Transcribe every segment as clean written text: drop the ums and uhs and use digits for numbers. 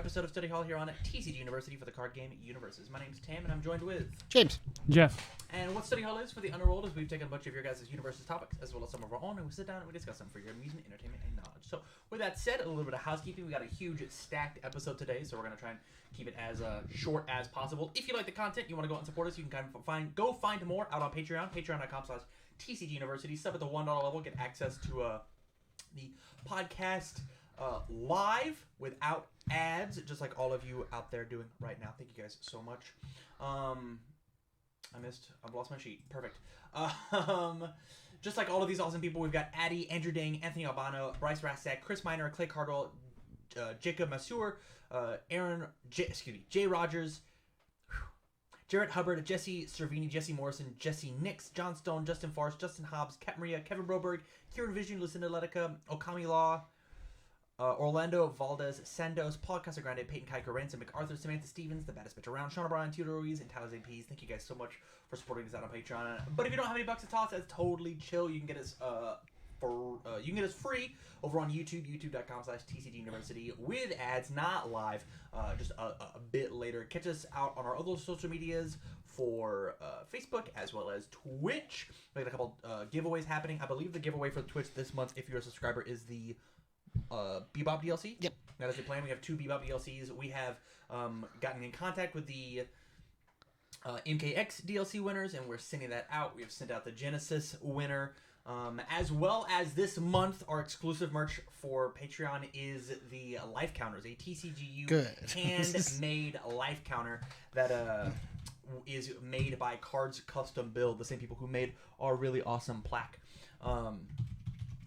episode of Study Hall here on TCG University for the card game Universes. My name's Tam, and I'm joined with James. Jeff. And what Study Hall is for the Underworld is we've taken a bunch of your guys' Universes topics, as well as some of our own, and we sit down and we discuss them for your amusement, entertainment, and knowledge. So, with that said, a little bit of housekeeping. We got a huge stacked episode today, so we're going to try and keep it as short as possible. If you like the content, you want to go out and support us, you can kind of find more out on Patreon, patreon.com/TCG University. Sub at the $1 level, get access to the podcast live without ads, just like all of you out there doing right now. Thank you guys so much. I've lost my sheet. Perfect. Just like all of these awesome people, we've got Addy, Andrew Ding, Anthony Albano, Bryce Rastak, Chris Miner, Clay Cardwell, Jacob Masur, Jay Rogers, Jarrett Hubbard, Jesse Cervini, Jesse Morrison, Jesse Nix, John Stone, Justin Forrest, Justin Hobbs, Kat Maria, Kevin Broberg, Kieran Vision, Lucinda Letica, Okami Law, Orlando Valdez, Sandos, Paul Casagrande, Peyton Kiker, Ransom, MacArthur, Samantha Stevens, the baddest bitch around, Sean O'Brien, Tudor Ruiz, and Tyler Pease. Thank you guys so much for supporting us out on Patreon. But if you don't have any bucks to toss, that's totally chill. You can get us free over on YouTube, youtube.com/TCG University with ads, not live, just a bit later. Catch us out on our other social medias for Facebook as well as Twitch. We got a couple giveaways happening. I believe the giveaway for Twitch this month, if you're a subscriber, is the Bebop DLC. Yep. That is the plan. We have 2 Bebop DLCs. We have gotten in contact with the MKX DLC winners, and we're sending that out. We have sent out the Genesis winner. As well as this month, our exclusive merch for Patreon is the life counters, a TCGU handmade life counter that is made by Cards Custom Build, the same people who made our really awesome plaque.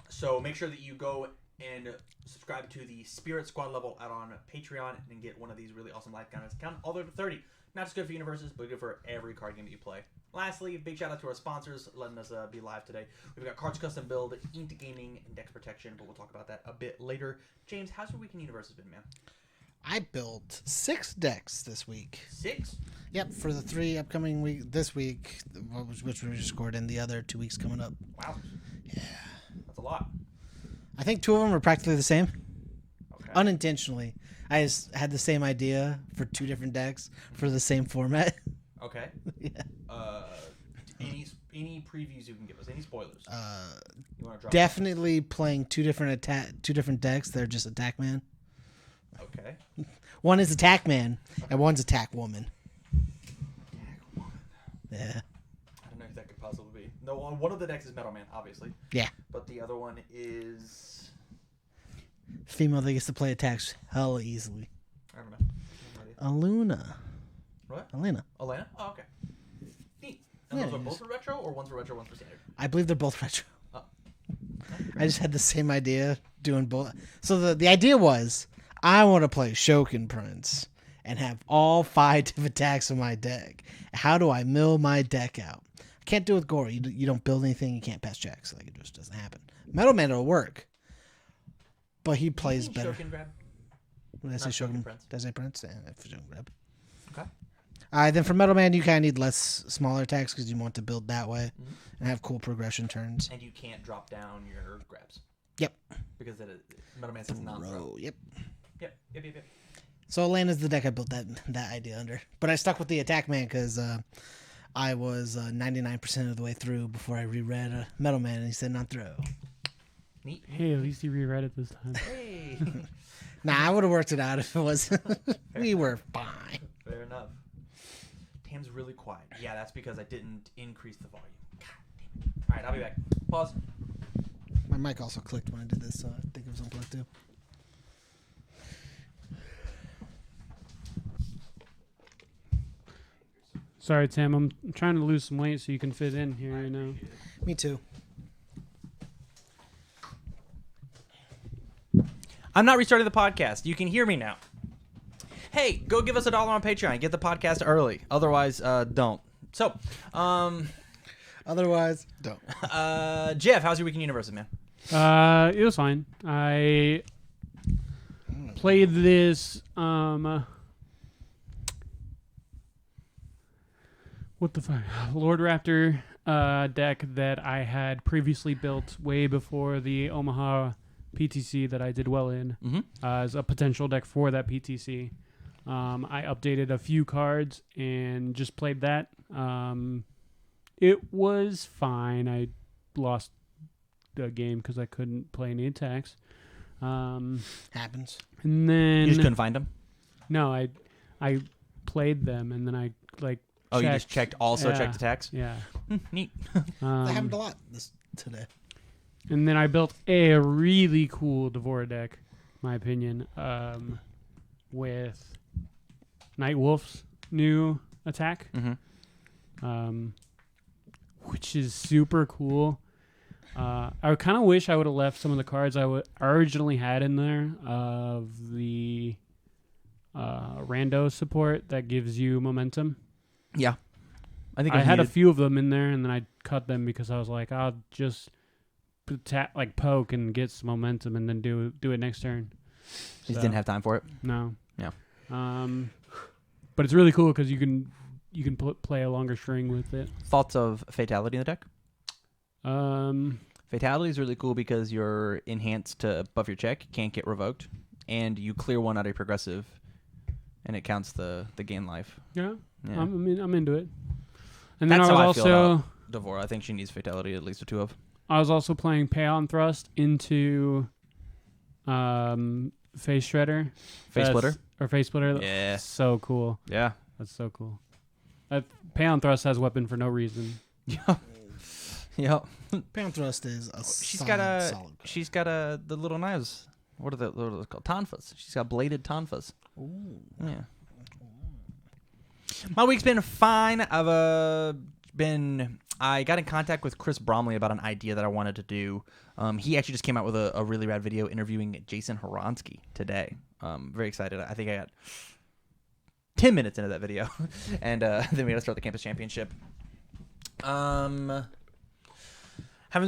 So make sure that you go and subscribe to the Spirit Squad level out on Patreon and get one of these really awesome life counters. Count all the way to 30. Not just good for Universes, but good for every card game that you play. Lastly, big shout out to our sponsors letting us be live today. We've got Cards Custom Build, Inked Gaming, and Dex Protection, but we'll talk about that a bit later. James, how's your week in Universes been, man? I built 6 decks this week. 6? Yep, for the 3 upcoming week this week, which we just scored, and the other 2 weeks coming up. Wow. Yeah. That's a lot. I think 2 of them are practically the same. Okay. Unintentionally. I just had the same idea for 2 different decks for the same format. Okay. Yeah. Any previews you can give us? Any spoilers? You want to drop? Definitely playing 2 different decks. They're just Attack Man. Okay. One is Attack Man, and one's Attack Woman. Yeah. I don't know who that could possibly be. No, one of the decks is Metal Man, obviously. Yeah. But the other one is Female that gets to play attacks hella easily. I don't know. Aluna. What? Alena. Elena? Oh, okay. Neat. And Yeah, those are it both is. for retro, or one's for retro, one's for standard? I believe they're both retro. Oh. I just had the same idea doing both. So the idea was I want to play Shokin Prince and have all 5 different attacks in my deck. How do I mill my deck out? I can't do it with Gore. You don't build anything. You can't pass checks. Like, it just doesn't happen. Metal Man will work, but he plays better. Shokin grab? Did I say Not Shokin Shokin Prince. Did I say Prince? Yeah, Shokin grab. Okay. Then for Metal Man, you kind of need less smaller attacks because you want to build that way and have cool progression turns. And you can't drop down your grabs. Yep. Because Metal Man says non-throw. Yep. Yep. So Elena's the deck I built that idea under. But I stuck with the Attack Man because I was 99% of the way through before I reread Metal Man, and he said non-throw. Neat. Hey, at least you reread it this time. Hey. Nah, I would have worked it out if it was. We were fine. Fair enough. Tam's really quiet. Yeah, that's because I didn't increase the volume. God damn it. All right, I'll be back. Pause. My mic also clicked when I did this, so I think it was unplugged too. Sorry, Tim. I'm trying to lose some weight so you can fit in here, you know. Me too. I'm not restarting the podcast. You can hear me now. Hey, go give us $1 on Patreon. Get the podcast early. Otherwise, don't. So, Otherwise, don't. Jeff, how's your week in Universes, man? It was fine. I played this what the fuck? Lord Raptor deck that I had previously built way before the Omaha PTC that I did well in as a potential deck for that PTC. I updated a few cards and just played that. It was fine. I lost the game because I couldn't play any attacks. Happens. And then You just couldn't find them? no, I played them and then I like. Oh, you just checked checked attacks? Yeah. Neat. That happened a lot today. And then I built a really cool Devora deck, in my opinion, with Nightwolf's new attack, which is super cool. I kind of wish I would have left some of the cards I originally had in there of the rando support that gives you momentum. Yeah. I had a few of them in there, and then I cut them because I was like, I'll just poke and get some momentum, and then do it next turn. You just didn't have time for it? No. Yeah. But it's really cool because you can play a longer string with it. Thoughts of Fatality in the deck? Um, Fatality is really cool because you're enhanced to buff your check, can't get revoked, and you clear one out of your progressive, and it counts the gain life. yeah. Yeah. I'm into it. And then That's I was how I also feel about Devora. I think she needs Fatality at least or two of. I was also playing Payon Thrust into Face Shredder. Face Splitter? Or Face Splitter. Yeah. So cool. Yeah. That's so cool. Payon Thrust has weapon for no reason. Yep. Yep. Pound Thrust is a She's solid, got solid card. She's got the little knives. What are those called? Tonfas. She's got bladed tonfas. Ooh. Yeah. My week's been fine. I got in contact with Chris Bromley about an idea that I wanted to do. He actually just came out with a really rad video interviewing Jason Horonsky today. Very excited. I think I got 10 minutes into that video, and then we got to start the campus championship. Haven't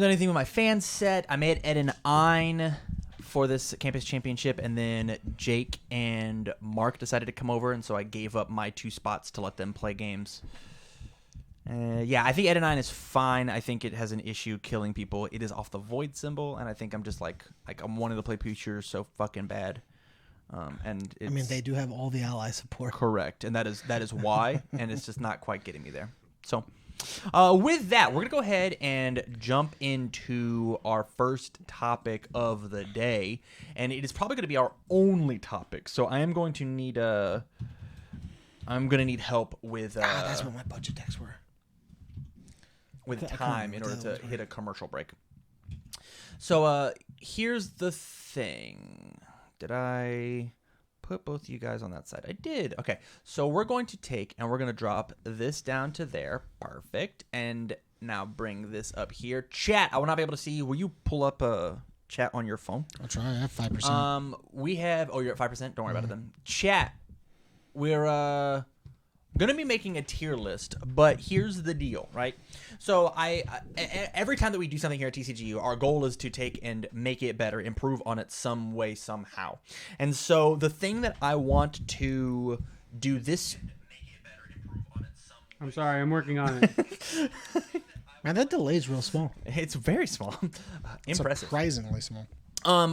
done anything with my fan set. I made Ed and Ein for this campus championship, and then Jake and Mark decided to come over, and so I gave up my 2 spots to let them play games. Yeah, I think Ed and Ein is fine. I think it has an issue killing people. It is off the void symbol, and I think I'm just like I'm wanting to play Puture so fucking bad. And it's, I mean, they do have all the ally support. correct, and that is why, and it's just not quite getting me there. So, with that, we're gonna go ahead and jump into our first topic of the day, and it is probably gonna be our only topic. So I am going to need help with That's what my budget decks were. with I can't time in remember order what to that hit a commercial break. So here's the thing. Did I put both of you guys on that side? I did. Okay. So we're going to take and we're going to drop this down to there. Perfect. And now bring this up here. Chat, I will not be able to see you. Will you pull up a chat on your phone? I'll try. I have 5%. We have you're at 5%? Don't worry about it then. Chat. We're gonna be making a tier list, but here's the deal, right? So every time that we do something here at TCGU, our goal is to take and make it better, improve on it some way, somehow. And so the thing that I want to do this. I'm sorry, I'm working on it. Man, that delay is real small. It's very small. Impressive. Surprisingly small.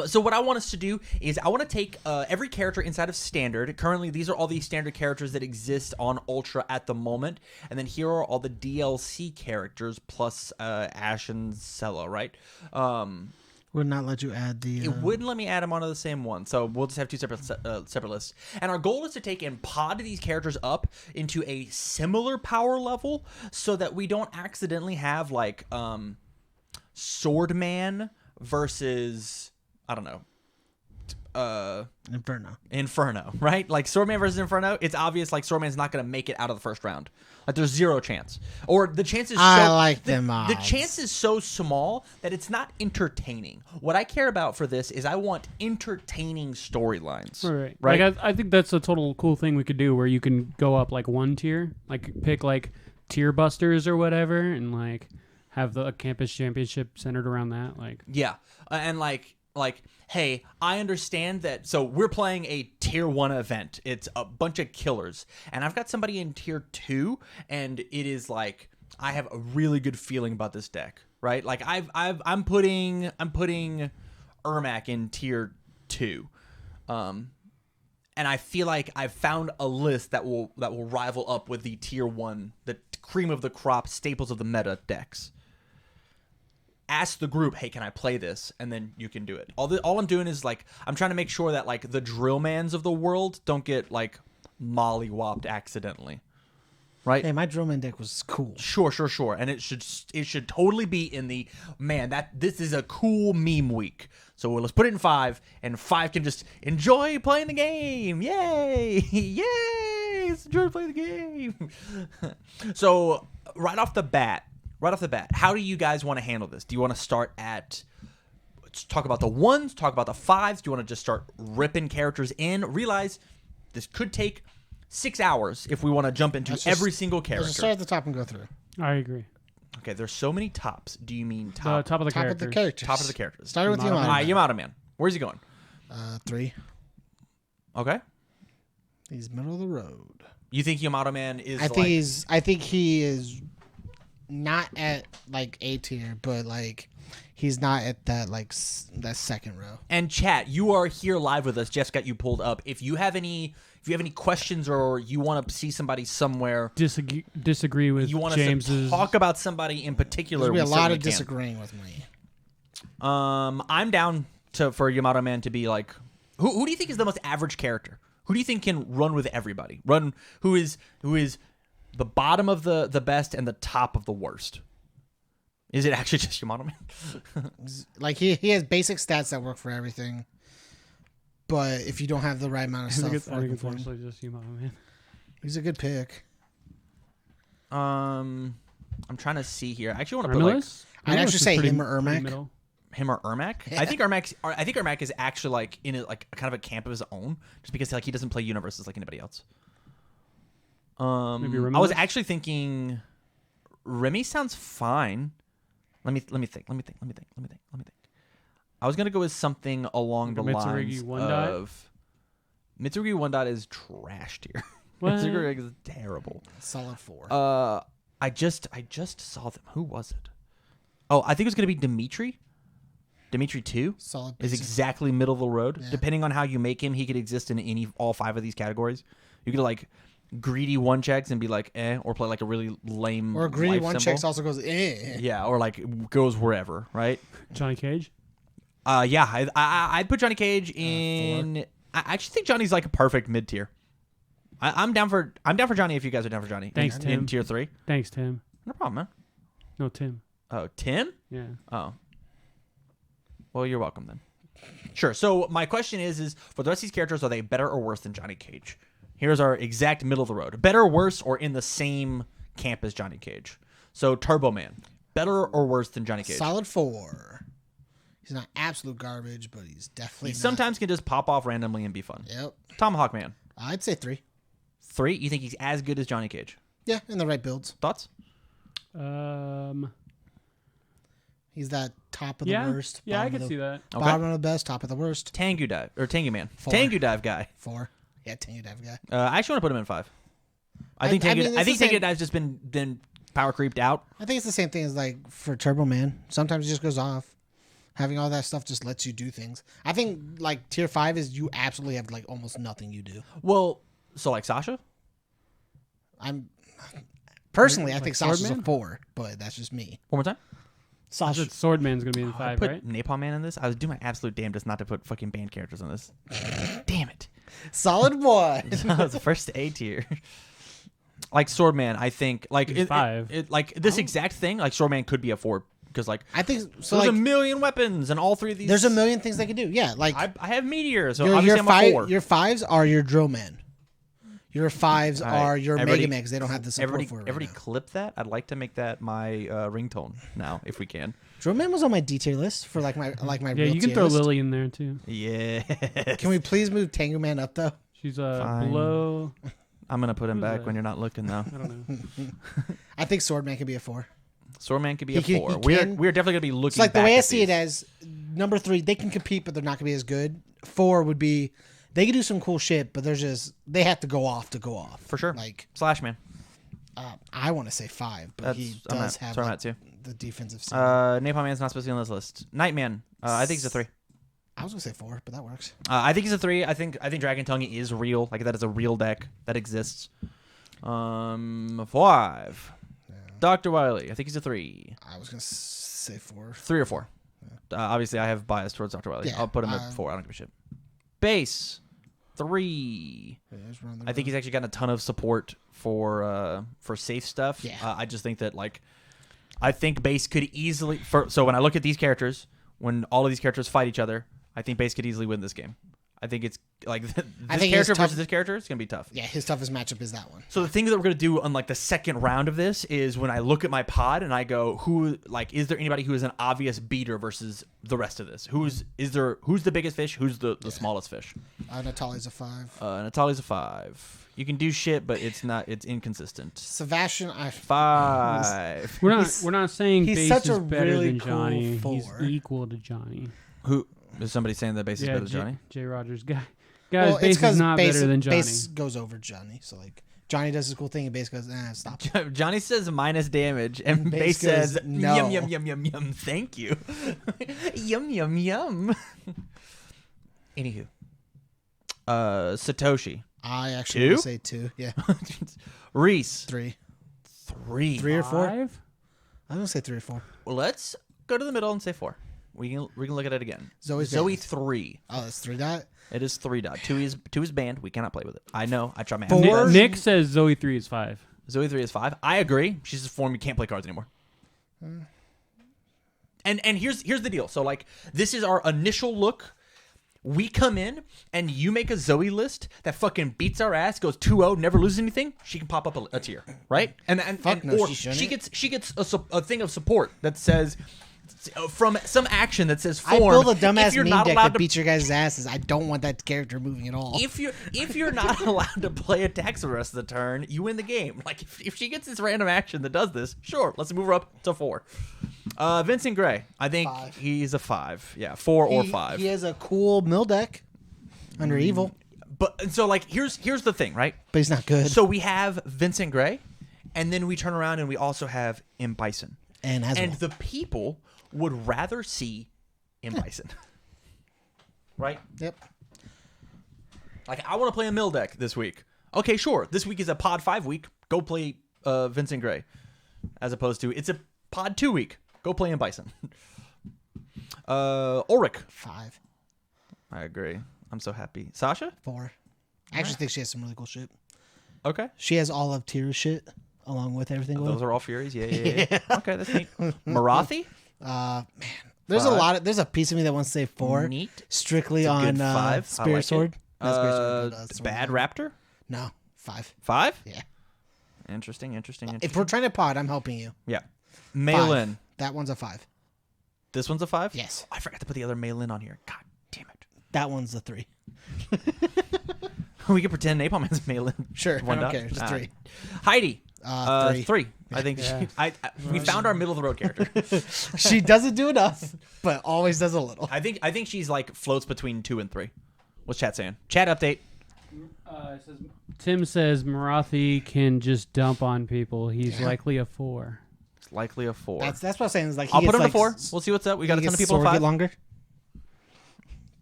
So what I want us to do is I want to take every character inside of Standard. Currently, these are all the Standard characters that exist on Ultra at the moment. And then here are all the DLC characters plus Ash and Sella, right? Would not let you add the... It wouldn't let me add them onto the same one. So we'll just have two separate lists. And our goal is to take and pod these characters up into a similar power level so that we don't accidentally have, like, Swordman versus... I don't know. Inferno, right? Like Swordman versus Inferno, it's obvious like Swordman's not going to make it out of the first round. Like there's zero chance. Or the chance is the chance is so small that it's not entertaining. What I care about for this is I want entertaining storylines. Right. Like I think that's a total cool thing we could do where you can go up like one tier, like pick like tier busters or whatever and like have the campus championship centered around that. Like yeah. And like, hey, I understand that. So we're playing a tier 1 event. It's a bunch of killers. And I've got somebody in tier 2, and it is like, I have a really good feeling about this deck, right? Like I'm putting Ermac in tier 2. And I feel like I've found a list that will rival up with the tier 1, the cream of the crop, staples of the meta decks. Ask the group, hey, can I play this? And then you can do it. All I'm doing is like I'm trying to make sure that like the Drillmans of the world don't get like mollywopped accidentally. Right? Hey, my Drillman deck was cool. Sure. And it should totally be in the this is a cool meme week. So let's put it in 5, and 5 can just enjoy playing the game. Yay! Yay! Let's enjoy playing the game. So right off the bat, how do you guys want to handle this? Do you want to start at let's talk about the 1s, talk about the 5s? Do you want to just start ripping characters in? Realize this could take 6 hours if we want to jump into every single character. Let's just start at the top and go through. I agree. Okay, there's so many tops. Do you mean Top of the Top of the characters. characters. top of the characters? Started with Yamato Yamato. All right, Yamato Man. Where's he going? 3. Okay. He's middle of the road. You think Yamato Man is I think he is not at like A tier, but like he's not at that like that second row. And chat, you are here live with us. Jeff's got you pulled up. If you have any questions or you want to see somebody somewhere, Disagree with you want James's. us to talk about somebody in particular, There's gonna be we a lot certainly of can. disagreeing with me. I'm down for Yamato Man to be like, who do you think is the most average character? Who do you think can run with everybody? Who is the bottom of the best and the top of the worst? Is it actually just Yamato Man? Like he has basic stats that work for everything, but if you don't have the right amount of I stuff think it's working for him, actually just Yamato Man. he's a good pick. I'm trying to see here. I actually want to put like Armillus? I'd Armillus actually is say pretty- him or pretty Ermac. middle. him or Ermac. Yeah. I think Ermac is actually like in a, like kind of a camp of his own, just because like he doesn't play universes like anybody else. Maybe I was Remilus? actually thinking Remy sounds fine. Let me think. I was gonna go with something along the Like a lines Mitsurugi One Dot? of Mitsurugi One Dot is trash tier. What? Mitsurugi is terrible. Solid 4. I just saw them. Who was it? Oh, I think it was gonna be Dimitri. Dimitri 2 Solid is basic. exactly middle of the road. Yeah. Depending on how you make him, he could exist in all 5 of these categories. You could like greedy 1-checks and be like or play like a really lame Or greedy life 1 symbol. checks also goes Yeah, or like goes wherever, right? Johnny Cage? Yeah, I'd put Johnny Cage in. I actually think Johnny's like a perfect mid tier. I'm down for Johnny if you guys are down for Johnny. Thanks, in Tim. tier 3. Thanks, Tim. No problem, man. No, Tim. Oh, Tim? Yeah. Oh. Well, you're welcome then. Sure. So my question is for the rest of these characters, are they better or worse than Johnny Cage? Here's our exact middle of the road. Better, worse, or in the same camp as Johnny Cage. So Turbo Man, better or worse than Johnny Cage? Solid 4. He's not absolute garbage, but he's definitely He not. sometimes can just pop off randomly and be fun. Yep. Tomahawk Man, I'd say 3. 3. You think he's as good as Johnny Cage? Yeah, in the right builds. Thoughts? He's that top of Yeah. the worst. Yeah, I bottom can of see the, that. Okay. Bottom of the best, top of the worst. Tengu Dive or Tengu Man, 4. Tengu Dive guy. 4. Yeah, Tengu Dive guy. I actually want to put him in 5. I I think mean, Tengu, it's I think the same- Tengu Dive's just been power creeped out. I think it's the same thing as like for Turbo Man. Sometimes it just goes off. Having all that stuff just lets you do things. I think like tier 5 is you absolutely have like almost nothing you do. Well, so like Sasha. I'm personally, I Like think Sasha's a Swordman? 4, but that's just me. One more time. I Sasha, said Swordman's going to be in I 5, put right? Napalm Man in this. I was doing my absolute damnedest not to put fucking band characters in this. Damn it. solid 1. That was the first A tier. Like Swordman, I think like He's 5. like this exact thing. Like Swordman could be a 4 because like I think so. there's Like, a million weapons and all 3 of these. there's a million things they can do. Yeah, like I have Meteor, so your obviously I'm a 4. your 5s are your drill men. Your 5s All right, are your everybody- Mega Man because they don't have the support Everybody, for it. Right everybody now. clip that. I'd like to make that my ringtone now, if we can. Drill Man was on my D tier list for like my Yeah, real you can tier throw list. Lily in there, too. Yeah. Can we please move Tengu Man up though? She's Fine. below... I'm gonna put him Who's back that? when you're not looking though. I don't know. I think Swordman could be a 4. Swordman could be a He 4. can- We're definitely gonna be looking. It's like the back way I at see it these. as number 3, they can compete, but they're not gonna be as good. 4 would be they can do some cool shit, but they have to go off to go off For sure. Like Slash Man. I want to say 5, but That's he I'm does at, have so I'm like, at 2. the defensive side. Napalm Man's not supposed to be on this list. Nightman. I think he's a 3. I was gonna say 4, but that works. I think he's a 3. I think Dragon Tongue is real. Like that is a real deck that exists. 5. Dr. Wily. I think he's a 3. I was gonna say 4. 3 or 4. Obviously, I have bias towards Dr. Wily. Yeah, I'll put him at 4. I don't give a shit. Base 3. I think he's actually gotten a ton of support for safe stuff. Yeah. I just think that I think base could easily. So when I look at these characters, when all of these characters fight each other, I think base could easily win this game. I think it's like this think character it's tough. versus this character. It's gonna be tough. Yeah, his toughest matchup is that one. So the thing that we're gonna do on like the second round of this is when I look at my pod and I go, is there anybody who is an obvious beater versus the rest of this? Who's the biggest fish? Who's the smallest fish? Natalia's a 5. Natalia's a 5. You can do shit, but it's inconsistent. Sebastian, 5. We're not saying he's Base such is a better really than cool Johnny. 4. He's equal to Johnny. Who is somebody saying that base is better than Johnny? Jay Rogers. Guys, Base is not better than Johnny. Base goes over Johnny. So like Johnny does his cool thing and base goes, stop. Johnny says minus damage, and Base base says goes, no. yum yum yum yum yum. Thank you. Yum yum yum. Anywho, Satoshi. I actually 2? would say 2. Yeah. Reese. 3. 3 or 4? 5? I'm gonna say 3 or 4. Well, let's go to the middle and say 4. We can look at it again. Zoe 3. Oh, that's 3 dot. It is 3 dot. 2 is banned. We cannot play with it. I know. I try my 4? Nick says Zoe 3 is 5. Zoe 3 is 5. I agree. She's a form you can't play cards anymore. And here's the deal. So like this is our initial look. We come in and you make a Zoe list that fucking beats our ass, goes 2-0, never loses anything. She can pop up a tier, right? And no, or she shouldn't. she gets a thing of support that says from some action that says form. I build a if dumbass you're meme not deck allowed that to beats your guys' asses. I don't want that character moving at all. if you're not allowed to play attacks the rest of the turn, you win the game. Like if she gets this random action that does this, sure, let's move her up to 4. Vincent Gray, I think 5. he's a 5. Yeah, 4 or 5. He has a cool mill deck under evil, But so like here's the thing, right? but he's not good. So we have Vincent Gray, and then we turn around and we also have M. Bison. and And Aswell. the people would rather see M. Bison. Right? Yep. Like, I want to play a mill deck this week. Okay, sure. This week is a pod 5 week. Go play Vincent Gray. As opposed to, it's a pod 2 week. Go play M. Bison. Ulrich. 5. I agree. I'm so happy. Sasha? 4. I actually think she has some really cool shit. Okay. She has all of Tira's shit along with everything going. Those are all Furies? Yeah. Okay, that's neat. Marathi? Man, there's 5. a lot of. There's a piece of me that wants to say 4. Neat. Strictly It's a on good 5. I Spirit like Sword. it. Not Spirit Sword, but, Sword Bad Sword. Raptor? No, 5. 5? Yeah. Interesting. If we're trying to pod, I'm helping you. Yeah. 5. Mail-in. That one's a 5. This one's a 5? Yes. I forgot to put the other mail-in on here. God damn it. That one's a 3. We can pretend Napalm Man's mail-in. Sure, One I don't dot. care. Just 3. Heidi. 3. 3. I think Yeah. we found our middle of the road character. She doesn't do enough, but always does a little. I think she's like floats between 2 and 3. What's chat saying? Chat update. Tim says Marathi can just dump on people. He's likely a 4. It's likely a 4. That's what I'm saying. Is like he I'll put gets him like, to 4. We'll see what's up. We got a he ton of gets people at sword get 5. longer.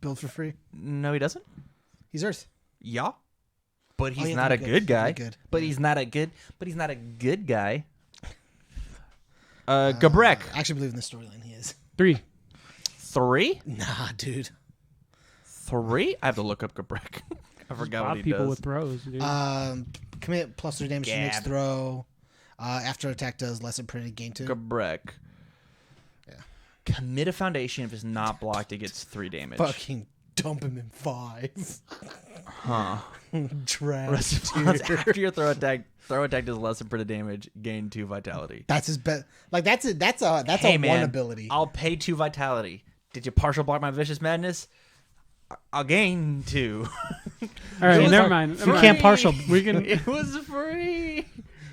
Build for free. No, he doesn't. He's Earth. Yeah. But he's yeah, not a good. good guy. He's good. But he's not a good guy. Gabrek. I actually believe in the storyline he is. 3. 3? Nah, dude. 3? I have to look up Gabrek. I forgot what Pop he people does. with throws, dude. Commit plus 3 damage to next Gab. throw. After attack does lesser printed gain 2. Gabrek. Yeah. Commit a foundation. If it's not blocked, it gets 3 damage. Fucking dump him in 5. Huh. Trash. Response tier. after your throw attack does less than printed damage, gain 2 vitality. That's his best. Like that's a Hey, a man, 1 ability. I'll pay 2 vitality. Did you partial block my vicious madness? I'll gain 2. All right, was never like- mind. you can't partial. We can. It was free.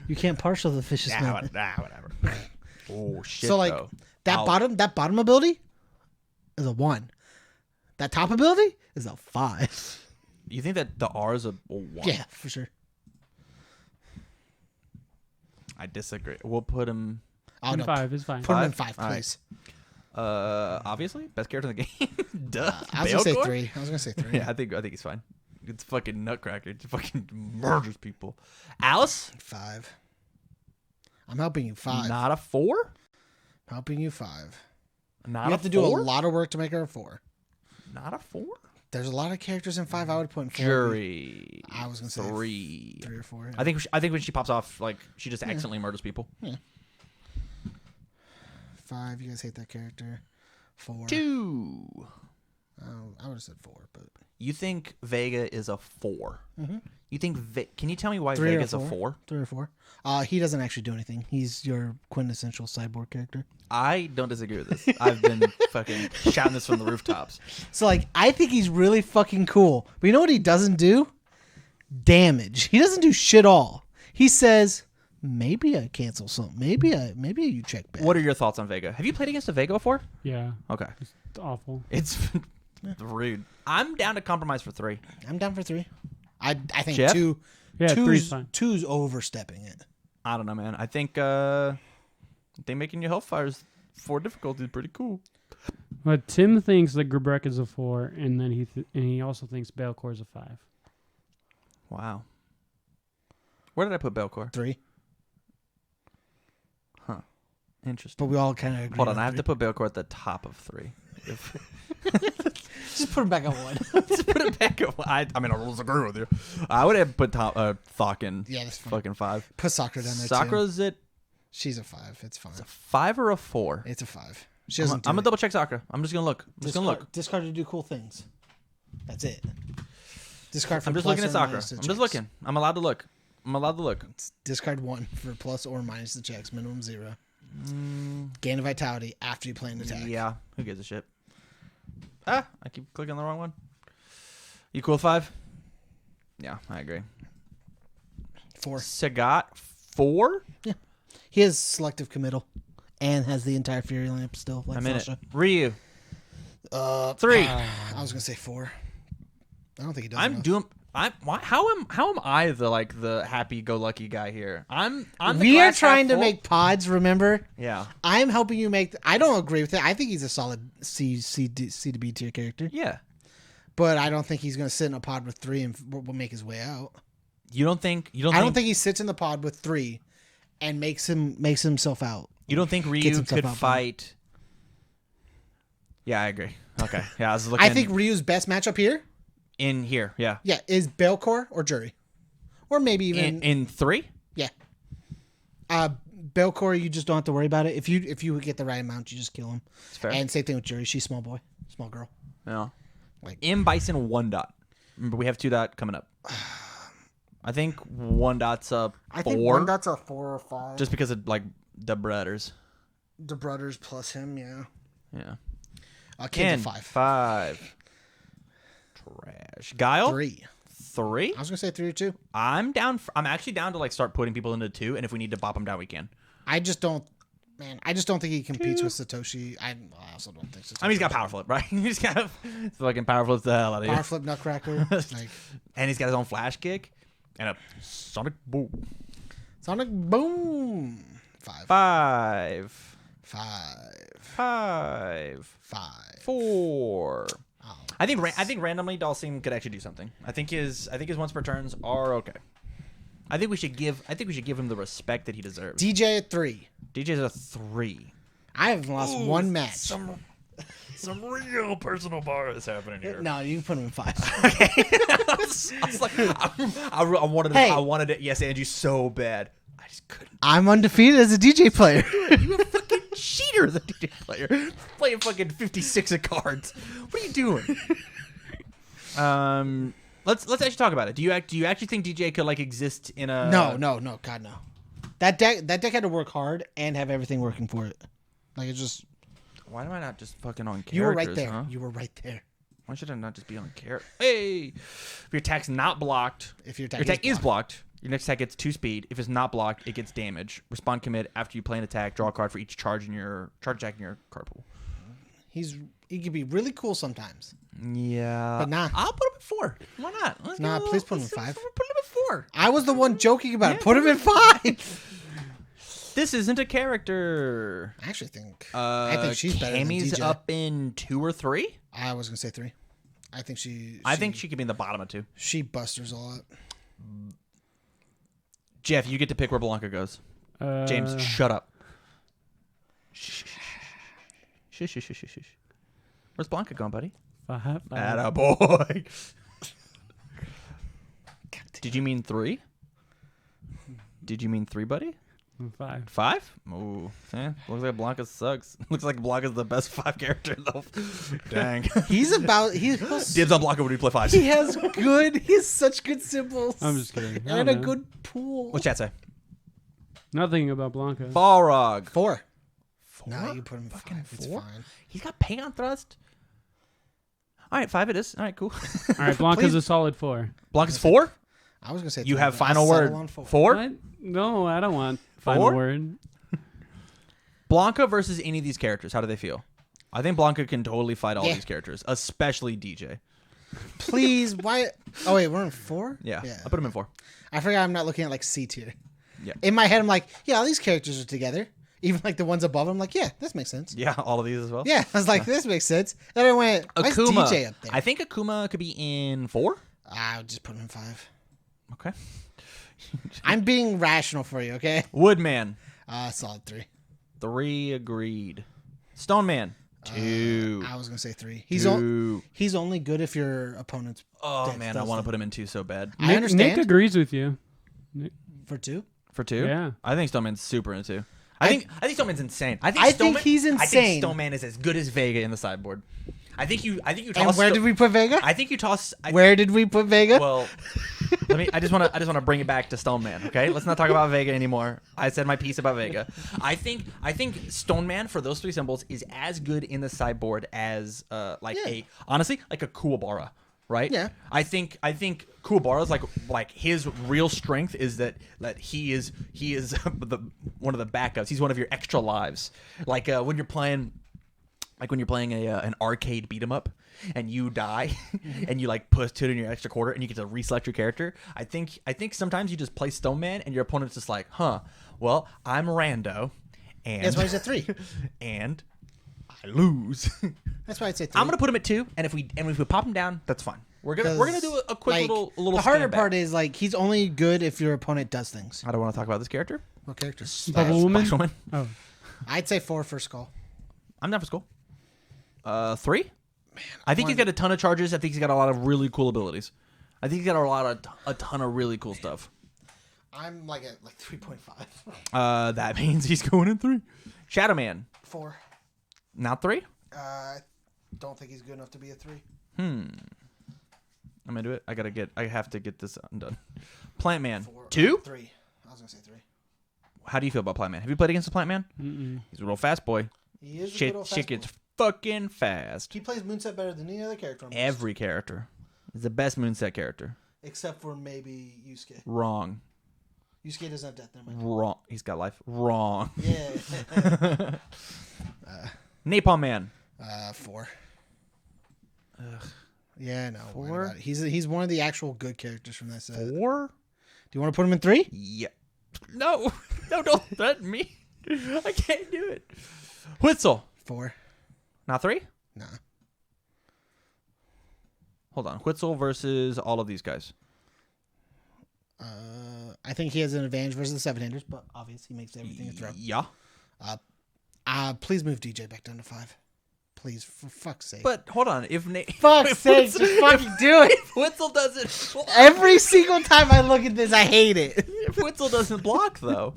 You can't partial the vicious man. Whatever. Oh shit. So like though. that Ow. bottom ability is a 1. That top ability is a 5. You think that the R is a 1? Yeah, for sure. I disagree. We'll put him. Oh, no. 5 is fine. Put him in 5? 5, please. Obviously, best character in the game. Duh. I was gonna say Baelcor? 3. I was gonna say 3. Yeah, I think he's fine. It's fucking Nutcracker. It fucking murders people. Alice, 5. I'm helping you 5. not a 4. Helping you 5. Not You a have to do 4? a lot of work to make her a 4. Not a 4. There's a lot of characters in 5 I would put in 4. Jury. I was gonna say 3. 3 or 4. Yeah. I think when she pops off, like she just accidentally murders people. 5. You guys hate that character. 4. 2. I would have said 4, but You think Vega is a 4? Mm-hmm. You think? Can you tell me why 3 or Vega's a 4. 4? 3 or 4. He doesn't actually do anything. He's your quintessential cyborg character. I don't disagree with this. I've been fucking shouting this from the rooftops. So like, I think he's really fucking cool. But you know what he doesn't do? Damage. He doesn't do shit all. He says, maybe I cancel something. Maybe you check back. What are your thoughts on Vega? Have you played against a Vega before? Yeah, Okay. it's awful. It's rude. I'm down to compromise for 3. I'm down for 3. I think Jeff? 2. Yeah, 3's fine. 2's overstepping it. I don't know, man. I think making your Hellfires 4 difficulty is pretty cool. But Tim thinks that Grabek is a 4, and then he also thinks Baelcor is a 5. Wow. Where did I put Baelcor? 3. Interesting. But we all kind of agree. Hold on, I have to put Baelcor at the top of 3. just put him back on 1. Just put it back at I mean, I will agree with you. I would have put Thawkin. Yeah, that's fine. Fucking 5. Put Sakura down there too. Sakura's at She's a 5. It's fine. a 5 or a 4? It's a 5. She doesn't. I'm gonna double check Sakura. I'm just gonna look. Discard to do cool things. That's it. Discard for I'm just plus looking at or Sakura. minus the I'm just checks. looking. I'm allowed to look. Discard 1 for plus or minus the checks. Minimum 0. Gain of vitality after you play an attack. Yeah. Who gives a shit? I keep clicking the wrong one. You cool with 5? Yeah, I agree. 4. Sagat 4? He has selective committal, and has the entire Fury lamp still. Like I'm in it. Sasha. Ryu. 3. I was gonna say 4. I don't think he does. I'm enough. doing. How am I the happy-go-lucky guy here? I'm the We are glass half trying to full. make pods. Remember, Yeah. I'm helping you make. I don't agree with it. I think he's a solid C to B tier character, Yeah. but I don't think he's gonna sit in a pod with 3 and will make his way out. You don't think? I don't think he sits in the pod with 3 and makes himself out. You don't think Gets Ryu himself could out, fight? Yeah, I agree. Okay. Yeah, I was looking. I think Ryu's best matchup here, in here. Yeah. yeah, is Baelcor or Jury, or maybe even In 3. yeah. Baelcor, you just don't have to worry about it. If you get the right amount, you just kill him. It's fair. And same thing with Jury. She's small boy, small girl. Yeah. Like- M Bison 1 dot. Remember, we have 2 dot coming up. I think 1 dot's a 4. I think one that's a 4 or 5. Just because of like the brothers. the brothers plus him, yeah. Yeah. Kid's a 5. 5. Trash. Guile 3. 3. I was gonna say 3 or 2. I'm down. I'm actually down to like start putting people into 2, and if we need to bop them down, we can. I just don't think he competes with Satoshi. I also don't think Satoshi. I mean, he's got power flip, right? He's got fucking power flip the hell out of you, Power Flip Nutcracker. Like and he's got his own flash kick and a sonic boom. Sonic Boom. 5. 5. 5. 5. 5. 4. Oh. I think randomly Dalsim could actually do something. I think his once per turns are okay. I think we should give him the respect that he deserves. DJ at 3. DJ's a 3. I haven't lost one match. Some real personal bar is happening here. No, you can put him in 5. I was like, I wanted it. Yes, Angie, so bad. I just couldn't. I'm undefeated as a DJ player. You a fucking cheater, the DJ player, playing fucking 56 of cards. What are you doing? Let's actually talk about it. Do you actually think DJ could like exist in a? No, God no. That deck had to work hard and have everything working for it. Like it just. Why am I not just fucking on characters? You were right there. Huh? You were right there. Why should I not just be on character? Hey, if your attack's not blocked, If your your attack, attack is blocked. Your next attack gets 2 speed. If it's not blocked, it gets damage. Respond commit after you play an attack. Draw a card for each charge attack in your card pool. he can be really cool sometimes. Yeah, But nah. I'll put him at 4. Why not? Let's Nah, go. please put him Let's at 5. Put him at 4. I was the one joking about it. Yeah, Put him in 5. This isn't a character. I actually think I think she's better than Cammy's DJ. up in 2 or 3. I was gonna say 3. I think she. I think she could be in the bottom of 2. she busters a lot. Jeff, you get to pick where Blanca goes. James, shut up. Shh. Shush, shush, shush, shush, shush. Where's Blanca going, buddy? 5. Attaboy. Did you mean 3? Did you mean 3, buddy? 5. 5? Ooh, looks like Blanca sucks. Looks like Blanca's the best 5 character though. Dang. He's about Dibs on Blanca when we play 5. he has good. He has such good symbols. I'm just kidding. I And don't a know. good pool. What's chat say? Nothing about Blanca. Balrog. 4. 4? No, you put him in Fucking 5. It's 4? fine. He's got Payon Thrust. All right, 5 it is. All right, cool. All right, Blanca's Please. a solid 4. Blanca's 4? I was gonna say You 3, have but I'll final settle word. on 4. 4? What? No, I don't want final 4? word. Blanca versus any of these characters, how do they feel? I think Blanca can totally fight all Yeah. these characters, especially DJ. Please, why? Oh wait, we're in 4. Yeah, I'll put him in 4. I forgot I'm not looking at like C tier. Yeah. In my head, I'm like, yeah, all these characters are together. Even like the ones above, I'm like, yeah, this makes sense. Yeah, all of these as well. Yeah, I was like, this makes sense. Then I went, why's Akuma. DJ up there? I think Akuma could be in 4. I would just put him in 5. Okay. I'm being rational for you, okay? Woodman, Solid 3. 3 agreed. Stone Man, 2. I was gonna say 3. 2. He's only good if your opponent's Oh deck man, I does want to them. put him in 2 so bad. I understand. Nick agrees with you. For 2. For 2? Yeah. I think Stone Man's super in 2. I think Stone Man's insane. I I think Stoneman- he's I think insane. Stone Man is as good as Vega in the sideboard. I think you And toss. where did we put Vega? I think you toss. Where did we put Vega? Well, I just want to bring it back to Stone Man. Okay, let's not talk about Vega anymore. I said my piece about Vega. I think Stone Man for those 3 symbols is as good in the sideboard as honestly like a Kuwabara, right? Yeah. I think Kuwabara's like his real strength is that he is one of the backups. He's one of your extra lives. Like when you're playing an arcade beat 'em up and you die and you like put it in your extra quarter and you get to reselect your character. I think sometimes you just play Stone Man and your opponent's just like, well, I'm Rando and That's why he's at 3. and I lose. That's why I'd say 3. I'm gonna put him at 2, and if we pop him down, that's fine. We're gonna do a quick little The harder scan back. part is like he's only good if your opponent does things. I don't want to talk about this character. What characters? Bubble Woman? Splash Woman. Oh, I'd say 4 for Skull. I'm down for school. 3. I think he's got a ton of charges. I think he's got a lot of really cool abilities. I think he's got a ton of really cool stuff. I'm like at 3.5. That means he's going in 3. Shadow Man, 4. not 3. Don't think he's good enough to be a 3. I'm into it. I have to get this undone. Plant Man, 4. 2. 3. I was gonna say 3. How do you feel about Plant Man? Have you played against the Plant Man? mm-mm. He's a real fast boy. He is a good Shit, old shit fast gets boy. fucking fast. He plays Moonset better than any other character on the list, Every character is the best Moonset character. except for maybe Yusuke. Wrong. Yusuke doesn't have death. Never mind. Wrong. He's got life. Wrong. Yeah. Napalm Man. 4. Yeah, no. 4? He's one of the actual good characters from that set. 4? Do you want to put him in 3? Yeah. No. No, don't threaten me. I can't do it. Whistle. 4. Not 3? Nah. Hold on. Whistle versus all of these guys. I think he has an advantage versus the 7-handers, but obviously he makes everything a throw. Yeah. Please move DJ back down to 5. Please, for fuck's sake. But hold on. If Fuck's sake, just fucking do it. If Whistle doesn't block, Every single time I look at this, I hate it. if Whistle doesn't block though.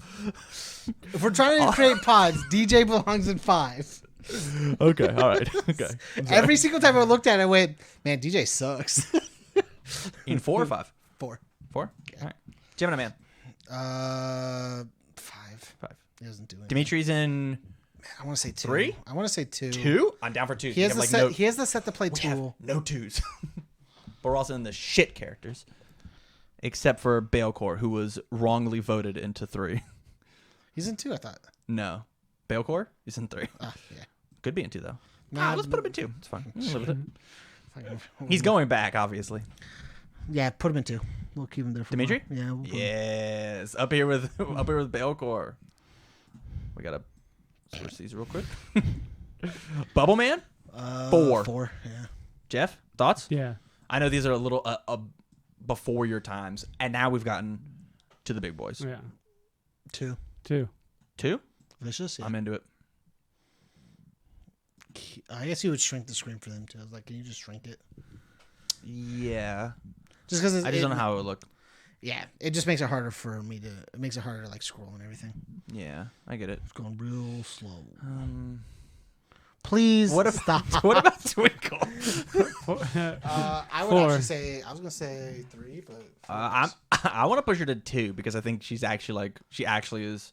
If we're trying to create pods, DJ belongs in 5. Okay. All right. Okay. Every single time I looked at it, I went, man, DJ sucks. In 4 or 5? 4. 4. All right. Gemini Man. 5. 5. He doesn't do it. Dimitri's in I want to say 2. 3? I want to say 2. 2. I'm down for 2. He has the set. He has the set to play We have Tool. no 2s. But we're also in the shit characters. Except for Baelcor, who was wrongly voted into 3. He's in 2, I thought. No. Baelcor is in 3. Yeah. Could be in 2, though. Nah, Let's put him in 2. It's fine. We'll live with it. Fucking- He's going back, obviously. Yeah, put him in 2. We'll keep him there for Dimitri? a while. Yeah. We'll put him- Yes. Up here with Baelcor. We gotta switch these real quick. Bubble Man, 4. 4. Yeah. Jeff, thoughts? Yeah. I know these are a little before your times, and now we've gotten to the big boys. Yeah. 2. 2. 2? Vicious. Yeah. I'm into it. I guess you would shrink the screen for them too. I was like, can you just shrink it? Yeah. Just because I just don't know how it would look. Yeah, it just makes it harder for me to. It makes it harder to like scroll and everything. Yeah, I get it. It's going real slow. Please stop. What about Twinkle? I would 4. actually say I was gonna say 3, but I want to push her to 2 because I think she actually is.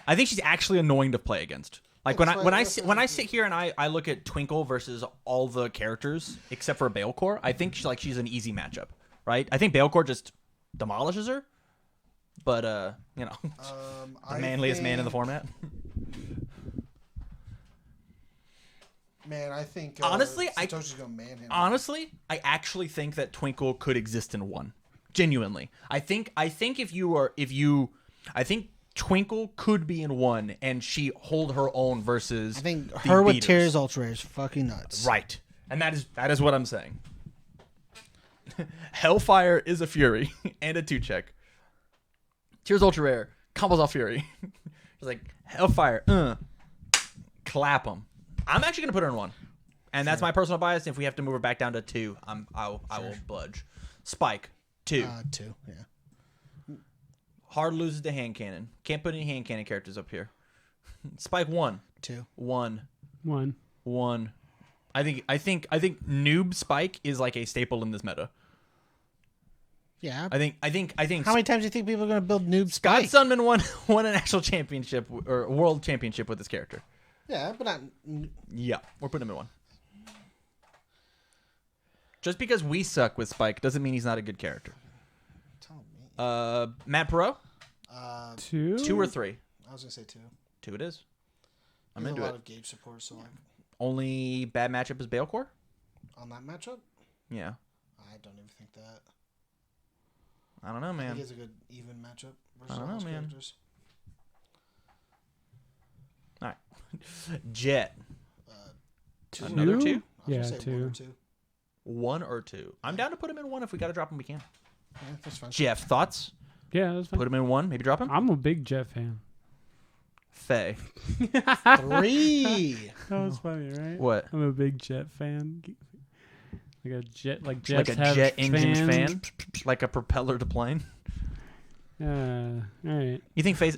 I think she's actually annoying to play against. Like when I sit here and I look at Twinkle versus all the characters except for Baelcor, I think she's an easy matchup, right? I think Baelcor just demolishes her, but the manliest man in the format. Man, I think honestly, Satoshi's gonna man him. Honestly, I actually think that Twinkle could exist in 1. Genuinely, I think Twinkle could be in 1, and she hold her own versus. I think the her with beaters. Tears Ultra Rare is fucking nuts. Right, and that is what I'm saying. Hellfire is a Fury and a 2-check. Tears Ultra Rare combos off Fury. It's like Hellfire, clap them. I'm actually gonna put her in 1, and that's my personal bias. If we have to move her back down to 2, I will budge. Spike 2. 2. Yeah. Hard loses to hand cannon. Can't put any hand cannon characters up here. Spike 1. 2. 1. 1. 1. I think noob Spike is like a staple in this meta. Yeah. I think. How many times do you think people are gonna build noob Scott Spike? Sunman won an actual championship or world championship with this character. Yeah, but not. Yeah, we're putting him in 1. Just because we suck with Spike doesn't mean he's not a good character. Tell me. Matt Perot, 2. 2 or 3? I was gonna say 2. 2 it is. I'm There's into a lot it. of gauge support, so like Only bad matchup is Baelcor? on that matchup, Yeah. I don't even think that. I don't know, I man. think it's a good even matchup versus I don't all know, those man. characters. All right. Jet. 2. Another 2? I was Yeah, gonna say 1 or 2. 1 or 2. I'm down to put him in 1. If we got to drop him, we can. Yeah, that's fine. Jeff, thoughts? Yeah, that's fine. Put him in 1, maybe drop him? I'm a big Jeff fan. Faye. 3. That was funny, right? What? I'm a big Jet fan. Like a jet, like Jets Like a have jet engine fans. fan? Like a propeller to plane? All right. You think Faye's...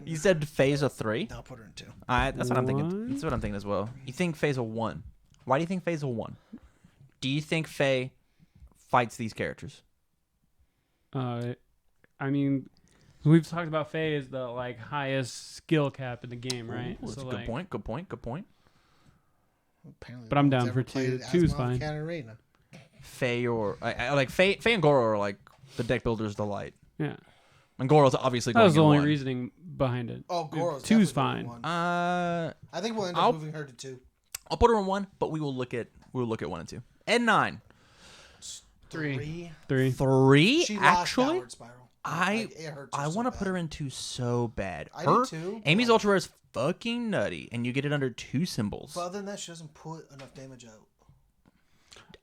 You said Faye's a 3? I'll put her in 2. That's what I'm thinking. One? That's what I'm thinking as well. You think Faye's a 1? Why do you think Faye's a 1? Do you think Faye fights these characters? I mean, we've talked about Faye as the like highest skill cap in the game, right? Ooh, that's So, a good like, point. Good point. Good point. Apparently, But I'm no one's down for ever played 2. 2's Asmon fine. Katarina. Faye or I like Faye and Goro are like the deck builder's delight. Yeah, And Goro's obviously that going was the in only 1. reasoning behind it. Oh, Goro's 2's definitely fine. going 1. I I think we'll end I'll- up moving her to 2. I'll put her in 1, but we will look at 1 and 2. And 9. 3. 3. 3 She lost actually. Downward Spiral. I Like, it hurts I her so want to bad. put her in 2 so bad. I do Her too, but Amy's like- Ultra Rare is fucking nutty, and you get it under 2 symbols. But other than that, she doesn't put enough damage out.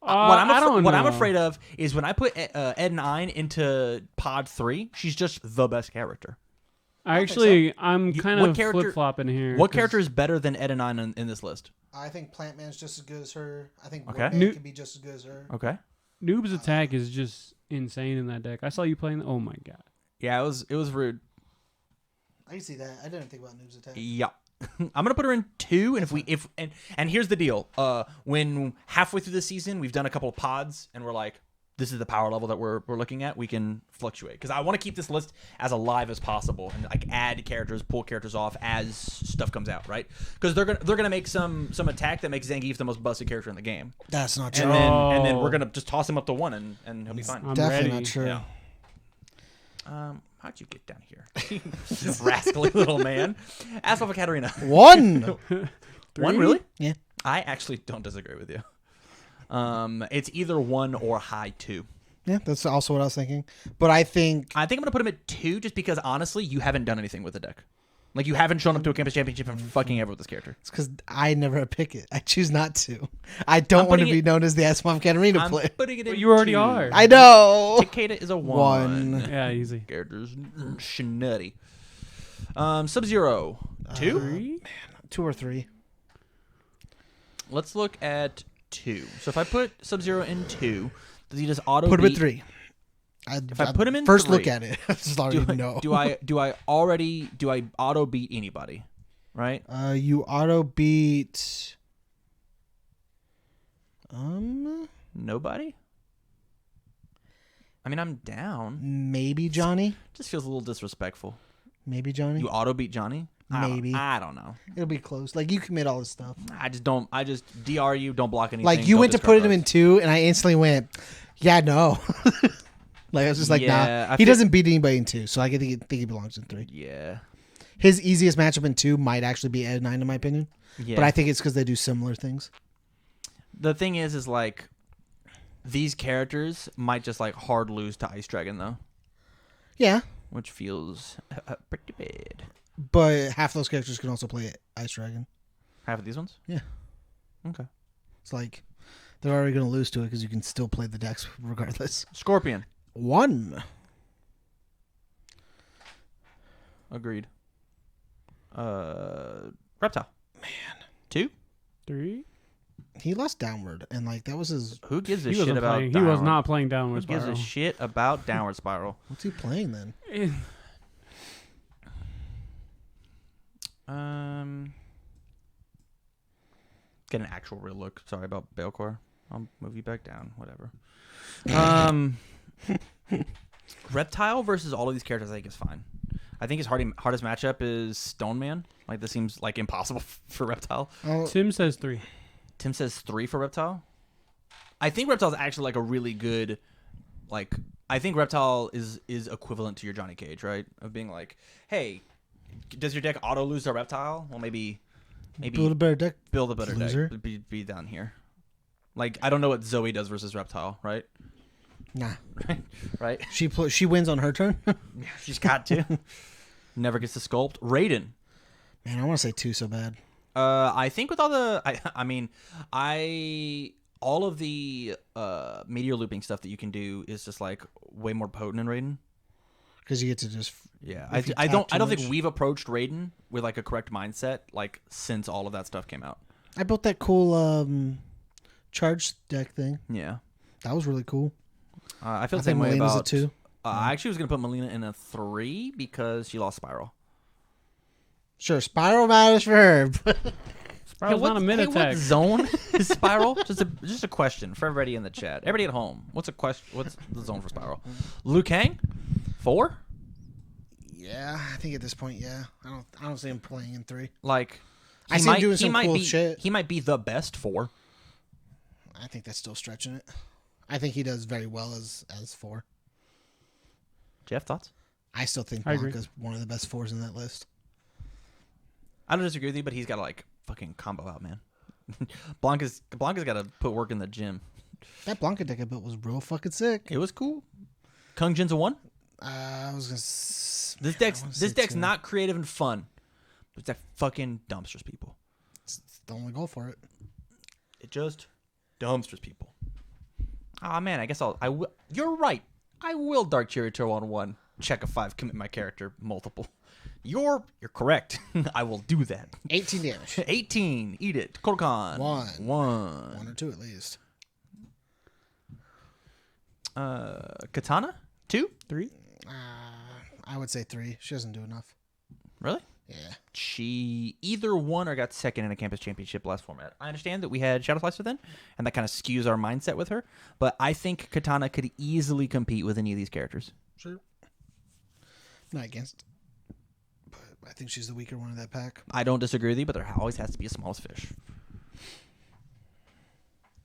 I don't know. What I'm afraid of is when I put Ed9 into Pod 3, she's just the best character. I'm kind what of character- flip flopping here. What 'cause character is better than Ed9 in this list? I think Plant Man's just as good as her. I think Okay. Woodman can be just as good as her. Okay. Noob's attack is just insane in that deck. I saw you playing. Oh my god. Yeah, it was rude. I can see that. I didn't think about Noob's attack. Yeah. I'm gonna put her in 2, and and here's the deal. When halfway through the season we've done a couple of pods and we're like, this is the power level that we're looking at, we can fluctuate. Because I want to keep this list as alive as possible and like add characters, pull characters off as stuff comes out, right? Because they're gonna make some attack that makes Zangief the most busted character in the game. That's not And true. then we're gonna just toss him up to 1 and he'll be fine. I'm Definitely ready. not true. Yeah. How'd you get down here? Rascally little man. Ask off of Katarina. 1. 1, really? Yeah. I actually don't disagree with you. It's either 1 or high 2. Yeah, that's also what I was thinking. But I think I'm gonna put him at 2 just because honestly, you haven't done anything with the deck. Like you haven't shown up to a campus championship and fucking ever with this character. it's because I never pick it. I choose not to. I don't want to putting be known as the Asmov Catarina I'm player. putting it But in you already 2. are. I know. Takeda is a 1. Yeah, easy. Characters schnutty. Sub-Zero 2. 3? 2 or 3. Let's look at 2. So if I put Sub-Zero in 2, does he just auto Put him at beat- 3. If I put him in first 3, look at it, I just already know. do I auto beat anybody? Right? You auto beat. Nobody? I mean, I'm down. Maybe Johnny. Just feels a little disrespectful. Maybe Johnny. You auto beat Johnny? Maybe. I don't know. It'll be close. Like you commit all this stuff. I just DR you, don't block anything. Like you don't went to discard put him in cards. 2, and I instantly went, "Yeah, no." Like I was just like, Yeah, "Nah." I He feel- doesn't beat anybody in 2, so I think he belongs in 3. Yeah. His easiest matchup in 2 might actually be Ed 9, in my opinion. Yeah. But I think it's because they do similar things. The thing is like these characters might just like hard lose to Ice Dragon though, Yeah, which feels pretty bad. but half those characters can also play Ice Dragon. Half of these ones? Yeah. Okay. It's like they're already going to lose to it because you can still play the decks regardless. Scorpion. 1. Agreed. Reptile. Man. 2? 3? He lost Downward, and like that was his. Who gives a He shit wasn't about playing. He Downward? was not playing Who Downward gives Spiral. a shit about Downward Spiral? What's he playing then? Get an actual real look. Sorry about Baelcor. I'll move you back down. Whatever. Reptile versus all of these characters, I think is fine. I think his hardest matchup is Stone Man. Like this seems like impossible for Reptile. Oh, Tim says 3. Tim says 3 for Reptile. I think Reptile is actually like a really good, like I think Reptile is equivalent to your Johnny Cage, right? Of being like, hey, does your deck auto lose to Reptile? Well, maybe build a better deck. build a better loser. deck. Be down here. Like I don't know what Zoe does versus Reptile, right? Nah, Right? she wins on her turn. She's got to. Never gets to sculpt. Raiden. Man, I want to say 2 so bad. I think with all the, all of the meteor looping stuff that you can do is just like way more potent in Raiden. Because you get to just. Yeah, If you I tap don't too think much. we've approached Raiden with like a correct mindset like since all of that stuff came out. I built that cool charge deck thing. Yeah, That was really cool. I feel I the same think way Melina's a about. 2. I actually was gonna put Melina in a 3 because she lost Spiral. Sure, Spiral matters for her. but- Spiral's not a mid What attack. zone is Spiral? just a question for everybody in the chat. Everybody at home. What's the zone for Spiral? Liu Kang, 4. yeah, I think at this point, yeah. I don't see him playing in 3. Like, I see him doing some cool be, shit. He might be the best 4. I think that's still stretching it. I think he does very well as 4. Jeff, thoughts? I still think I agree. Blanca's one of the best 4s in that list. I don't disagree with you, but he's got to like fucking combo out, man. Blanca's got to put work in the gym. That Blanca deck I built was real fucking sick. It was cool. Kung Jin's a 1. I was gonna. This deck's not creative and fun. But that fucking dumpsters people. It's the only goal for it. It just dumpsters people. Ah man, I guess you're right. I will Dark Charioteer on 1. Check a 5. Commit my character multiple. You're correct. I will do that. 18 damage. 18. Eat it. Kodokan. 1. 1. 1 or 2 at least. Katana. 2. 3. I would say 3. She doesn't do enough. Really? Yeah. She either won or got second in a campus championship last format. I understand that we had Shadow Slicer then, and that kind of skews our mindset with her. But I think Katana could easily compete with any of these characters. Sure. Not against. But I think she's the weaker one of that pack. I don't disagree with you, but there always has to be a smallest fish.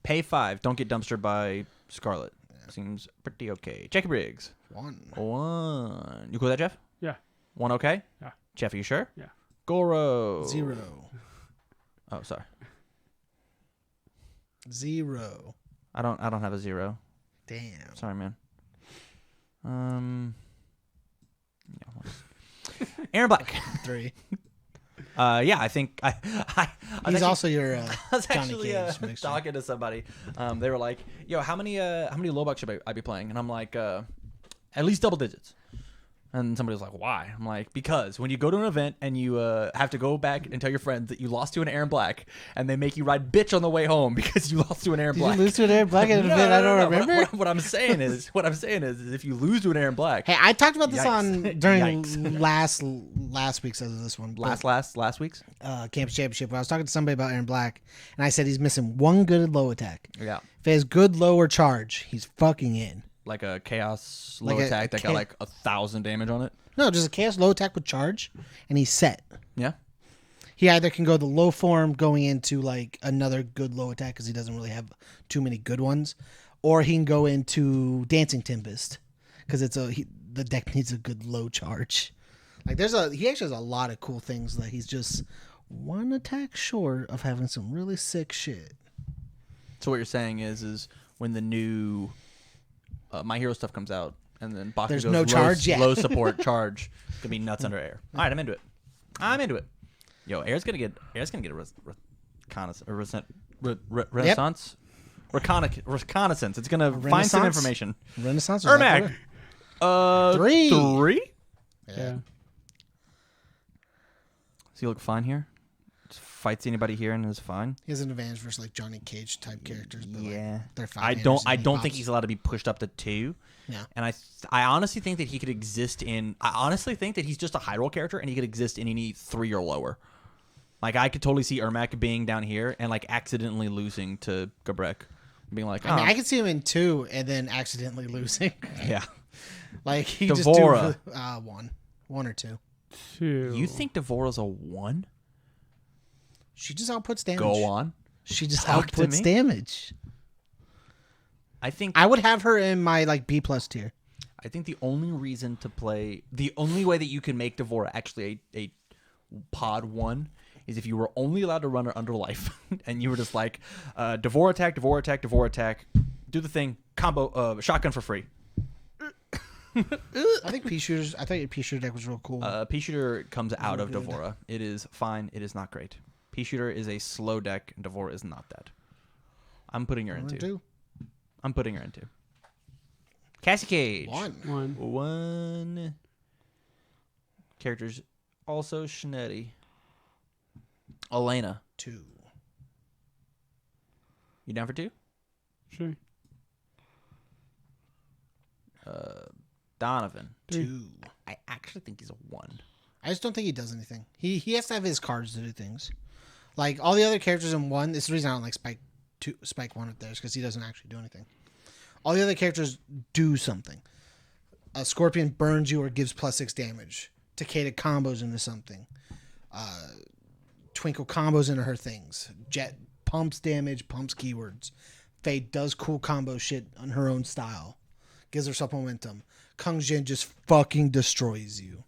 Pay 5. Don't get dumpstered by Scarlet. Seems pretty okay. Jackie Briggs. 1. 1. You cool with that, Jeff? Yeah. 1 okay? Yeah. Jeff, are you sure? Yeah. Goro. 0. Oh, sorry. 0. I don't have a 0. Damn. Sorry, man. Aaron Black. 3. Yeah, I think I was He's actually- also your I was Johnny actually Cage mixer. talking to somebody. They were like, "Yo, how many low bucks should I be playing?" And I'm like, "At least double digits." And somebody was like, "Why?" I'm like, "Because when you go to an event and you have to go back and tell your friends that you lost to an Aaron Black, and they make you ride bitch on the way home because you lost to an Aaron Did Black." you lose to an Aaron Black at an No, event? no, I don't no, no. remember. What I'm saying is if you lose to an Aaron Black, Hey, I talked about this Yikes. on during Yikes. last week's of this one. but, last week's, Campus Championship. I was talking to somebody about Aaron Black, and I said he's missing one good low attack. yeah, If he has good low or charge, he's fucking in. like a chaos low Like a attack that got like 1,000 damage on it. No, just a chaos low attack with charge, and he's set. Yeah. He either can go the low form going into like another good low attack because he doesn't really have too many good ones, or he can go into Dancing Tempest because the deck needs a good low charge. Like he actually has a lot of cool things that he's just one attack short of having some really sick shit. So what you're saying is when the new My Hero stuff comes out, and then Baku There's goes no charge yet. low support charge, it's gonna be nuts under air. All right, I'm into it. Yo, air's gonna get a renaissance, reconnaissance. It's gonna find some Renaissance? information. Renaissance. was that Ermac, better? 3. 3. Yeah. Does he look fine here? Just fights anybody here and is fine. He has an advantage versus like Johnny Cage type characters. But like, they're I five-handers don't. I and he don't think pops. he's allowed to be pushed up to 2. Yeah. And I honestly think that he could exist in. I honestly think that he's just a high roll character, and he could exist in any 3 or lower. Like I could totally see Ermac being down here and like accidentally losing to Gabrek, being like, I mean, "Oh, I could see him in 2 and then accidentally losing. yeah." Like he Devora. just do 1 or 2. 2. You think Devora's a 1? She just outputs damage. Go on. She just Talk to outputs me. damage. I think I would have her in my like B+ tier. I think the only reason to play, the only way that you can make Devora actually a pod 1 is if you were only allowed to run her under life, and you were just like, Devora attack, Devora attack, Devora attack, do the thing, combo, shotgun for free. I think I thought your P shooter deck was real cool. P Shooter comes out of good. Devora. It is fine. It is not great. P Shooter is a slow deck, and Devora is not that. I'm putting her in 2. 2. I'm putting her in 2. Cassie Cage. 1. 1. Characters also Schnetti. Elena. 2. You down for 2? Sure. Donovan. 2. I actually think he's a 1. I just don't think he does anything. He has to have his cards to do things. Like all the other characters in 1, this is the reason I don't like Spike 1 up there, is because he doesn't actually do anything. All the other characters do something. A Scorpion burns you or gives +6 damage. Takeda combos into something. Twinkle combos into her things. Jet pumps damage, pumps keywords. Faye does cool combo shit on her own style. Gives herself momentum. Kung Jin just fucking destroys you.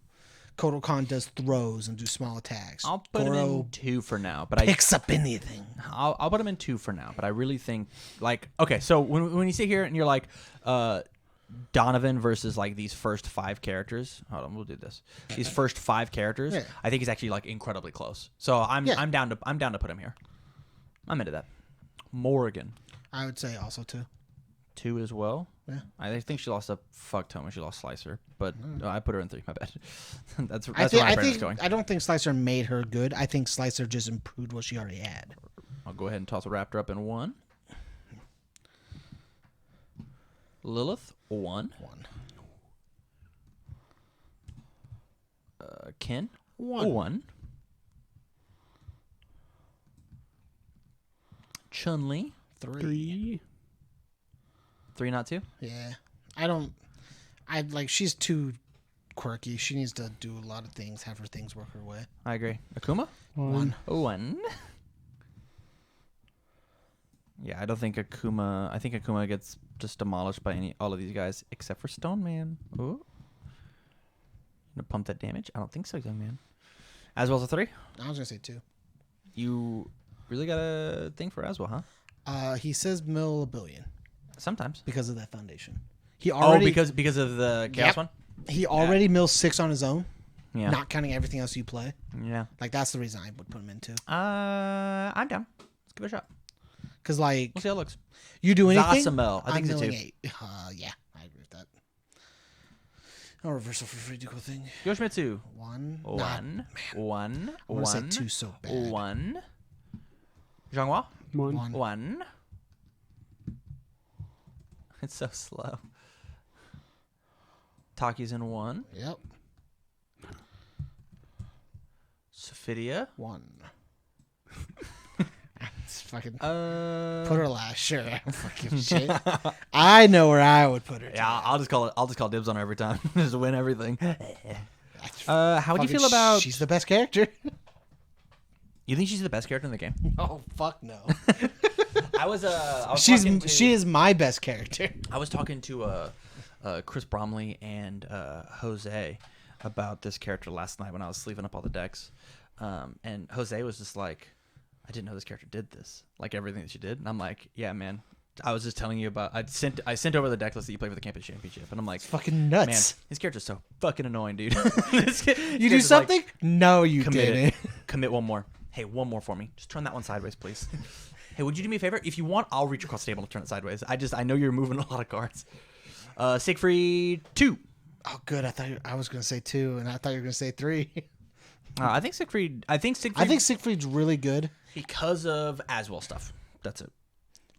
Kotal Khan does throws and do small attacks. I'll put him Goro in 2 for now, but picks up anything. I'll put him in 2 for now, but I really think like okay, so when you sit here and you're like Donovan versus like these first 5 characters. Hold on, we'll do this. These first 5 characters, Yeah. I think he's actually like incredibly close. So I'm down to put him here. I'm into that. Morrigan, I would say also too. 2 as well. Yeah. I think she lost a fuck ton when she lost Slicer, but I put her in 3. My bad. that's I where think, my I brain was think going. I don't think Slicer made her good. I think Slicer just improved what she already had. I'll go ahead and toss a Raptor up in 1. Lilith 1. 1. Ken 1. 1. Chun-Li 3. 3. 3, not 2. Yeah. She's too quirky. She needs to do a lot of things, have her things work her way. I agree. Akuma 1. 1. Yeah, I don't think Akuma. I think Akuma gets just demolished by all of these guys except for Stone Man. Ooh. Gonna pump that damage? I don't think so, young man. As well as a 3. I was gonna say 2. You really got a thing for Aswell, huh? He says mill a billion Sometimes. because of that foundation. He already because of the chaos Yep. one. he already mills 6 on his own, Yeah. not counting everything else you play. Yeah. Like that's the reason I would put him in too. I'm down. Let's give it a shot. Because like We'll see how it looks. you do anything, Zasamel. I think I'm it's a milling 2. 8. Yeah, I agree with that. Oh, reversal for free cool thing. Yoshimitsu. 1. One. One. I want to say One. 2 so bad. One. Zhanghua. 1. One. It's so slow. Taki's in 1. Yep. Sophidia. 1. It's fucking Uh. put her last. Sure, I don't fucking shit. I know where I would put her. Yeah, I'll just call dibs on her every time. Just win everything. That's How would you fucking feel about? She's the best character. You think she's the best character in the game? Oh fuck no. I was She is my best character. I was talking to Chris Bromley and Jose about this character last night when I was sleeving up all the decks, and Jose was just like, "I didn't know this character did this, like everything that she did." And I'm like, "Yeah, man. I was just telling you about. I sent over the deck list that you play for the campus championship, and I'm like, Fucking man, nuts. his character's so fucking annoying, dude. You do something? No, you Commit didn't. it. Commit one more. Hey, one more for me. Just turn that one sideways, please. Hey, would you do me a favor? If you want, I'll reach across the table and turn it sideways. I know you're moving a lot of cards. Siegfried 2. Oh, good. I was gonna say 2, and I thought you were gonna say 3. I think Siegfried. I think Siegfried's really good. because of Aswell stuff. That's it.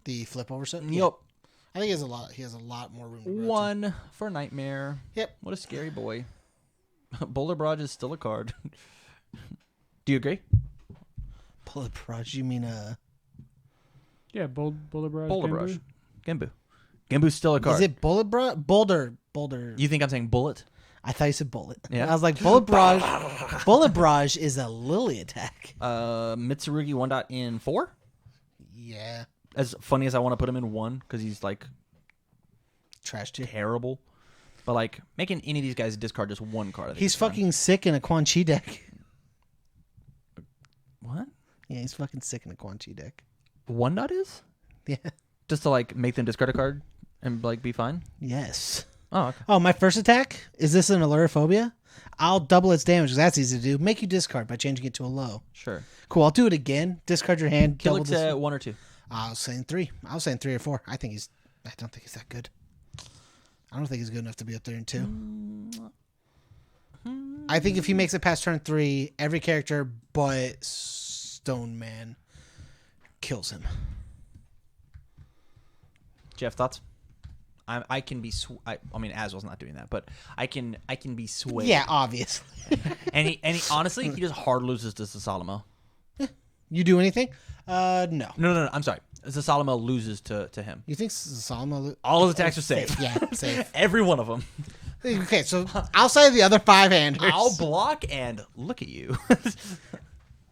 The flip over set. Yep. I think he has a lot. He has a lot more room. To grow to. 1 for Nightmare. Yep. What a scary boy. Boulder Barrage is still a card. Do you agree? Bullet Barrage. You mean Yeah, Boulder Barrage. Boulder Genbu. Barrage. Genbu. Genbu's still a card. Is it Bullet Barrage? Boulder. You think I'm saying Bullet? I thought you said Bullet. Yeah. I was like Bullet Barrage. Bullet Barrage is a Lily attack. Mitsurugi 1 dot in 4. Yeah. As funny as I want to put him in 1 because he's like Trash too. terrible, but like making any of these guys discard just 1 card. I think He's is fine. fucking sick in a Quan Chi deck. What? Yeah, he's fucking sick in a Quan Chi deck. 1 dot is Yeah. just to like make them discard a card and like be fine. Yes. Oh, okay. Oh, my first attack? Is this an Allurophobia? I'll double its damage because that's easy to do. Make you discard by changing it to a low. Sure. Cool. I'll do it again. Discard your hand. Double Killick's this. at 1 or 2. I was saying 3. I was saying 3 or 4. I don't think he's that good. I don't think he's good enough to be up there in 2. I think if he makes it past turn 3, every character but Stone Man kills him. Jeff, thoughts? I can be. I mean, Aswell's not doing that, but I can be swayed. Yeah, obviously. And he honestly, he just hard loses to Zasalamo. You do anything? No. No. I'm sorry. Zasalamo loses to him. You think Solomon? All his attacks are safe. Yeah, safe. Every one of them. Okay, so outside of the other 5 handers, I'll block and look at you.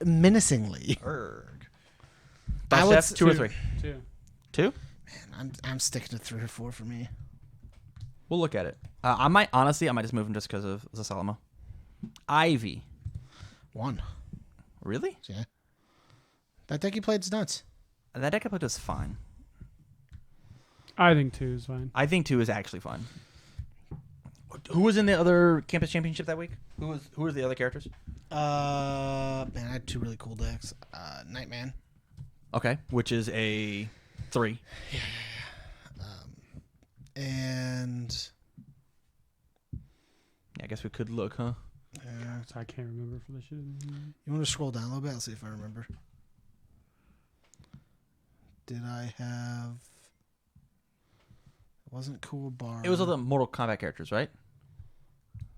menacingly. Erg. I would Chef, 2 or 3? 2. 2? Man, I'm sticking to 3 or 4 for me. We'll look at it. I might just move him just because of Zasalamo. Ivy. 1. Really? Yeah. That deck you played is nuts. That deck I played was fine. I think 2 is fine. I think 2 is actually fine. Who was in the other campus championship that week? Who was the other characters? Man, I had 2 really cool decks. Nightman. Okay, which is a 3. And Yeah, I guess we could look, huh? So I can't remember for the shit. you want to scroll down a little bit? I'll see if I remember. Did I have? It wasn't Cool Bar. It was all the Mortal Kombat characters, right?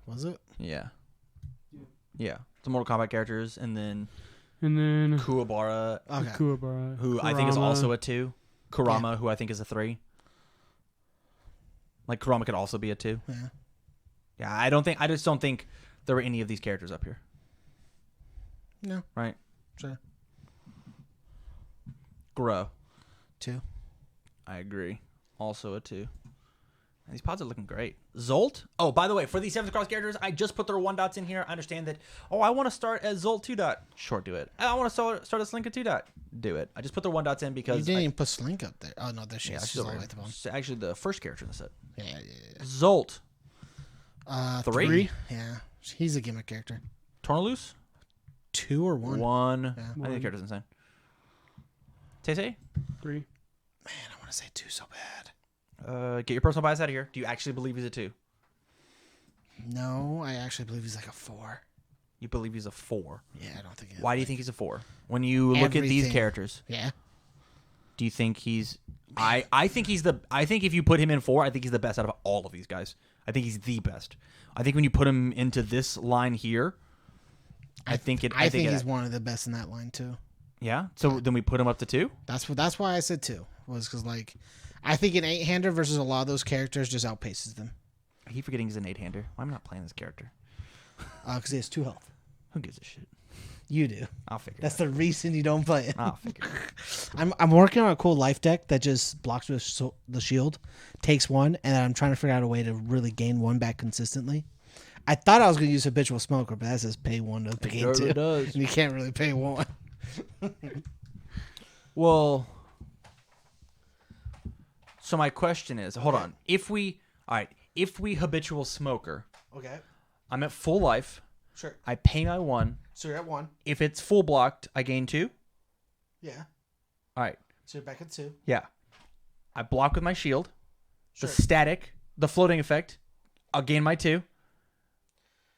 Was it? Yeah. Yeah. The Mortal Kombat characters, and then And then Kuwabara, Okay. Kuwabara, who I think is Kurama. also a 2. Kurama, who I think is a 3. Like Kurama could also be a 2. Yeah. Yeah, I just don't think there were any of these characters up here. No. Right? Sure. Grow. 2. I agree. Also a 2. These pods are looking great. Zolt. Oh, by the way, for these 7th Cross characters, I just put their 1 dots in here. I understand that. Oh, I want to start as Zolt 2 dot. Sure, do it. I want to start as Slinka 2 dot. Do it. I just put their 1 dots in because You didn't even put Slink up there. Oh no, there she yeah, is. she's She's all over the here. way at the bottom. She's actually the first character in the set. Yeah. Zolt. 3. Yeah, he's a gimmick character. Tornaloose. 2 or 1? 1. Yeah. I think the One. character's insane. Tay-Tay. 3. Man, I want to say 2 so bad. Get your personal bias out of here. Do you actually believe he's a 2? No, I actually believe he's like a 4. You believe he's a 4. Yeah, I don't think. Why do you think he's a 4? When you look at these Everything. characters, Yeah. do you think he's? I think he's the. I think if you put him in 4, I think he's the best out of all of these guys. I think he's the best. I think when you put him into this line here, I think he's one of the best in that line too. Yeah. So then we put him up to 2. That's why I said 2 was because like I think an 8-hander versus a lot of those characters just outpaces them. I keep forgetting he's an 8-hander. Why am I not playing this character? Because he has 2 health. Who gives a shit? You do. I'll figure. That's it the reason you don't play it. out. I'll figure. It out. I'm working on a cool life deck that just blocks with the shield, takes 1, and I'm trying to figure out a way to really gain 1 back consistently. I thought I was going to use Habitual Smoker, but that says pay 1 to gain 2. does. And you can't really pay 1. Well, so my question is, hold on. If we habitual smoker, Okay. I'm at full life. Sure. I pay my 1. So you're at 1. If it's full blocked, I gain 2. Yeah. All right. So you're back at 2. Yeah. I block with my shield. Sure. The static, the floating effect. I'll gain my 2.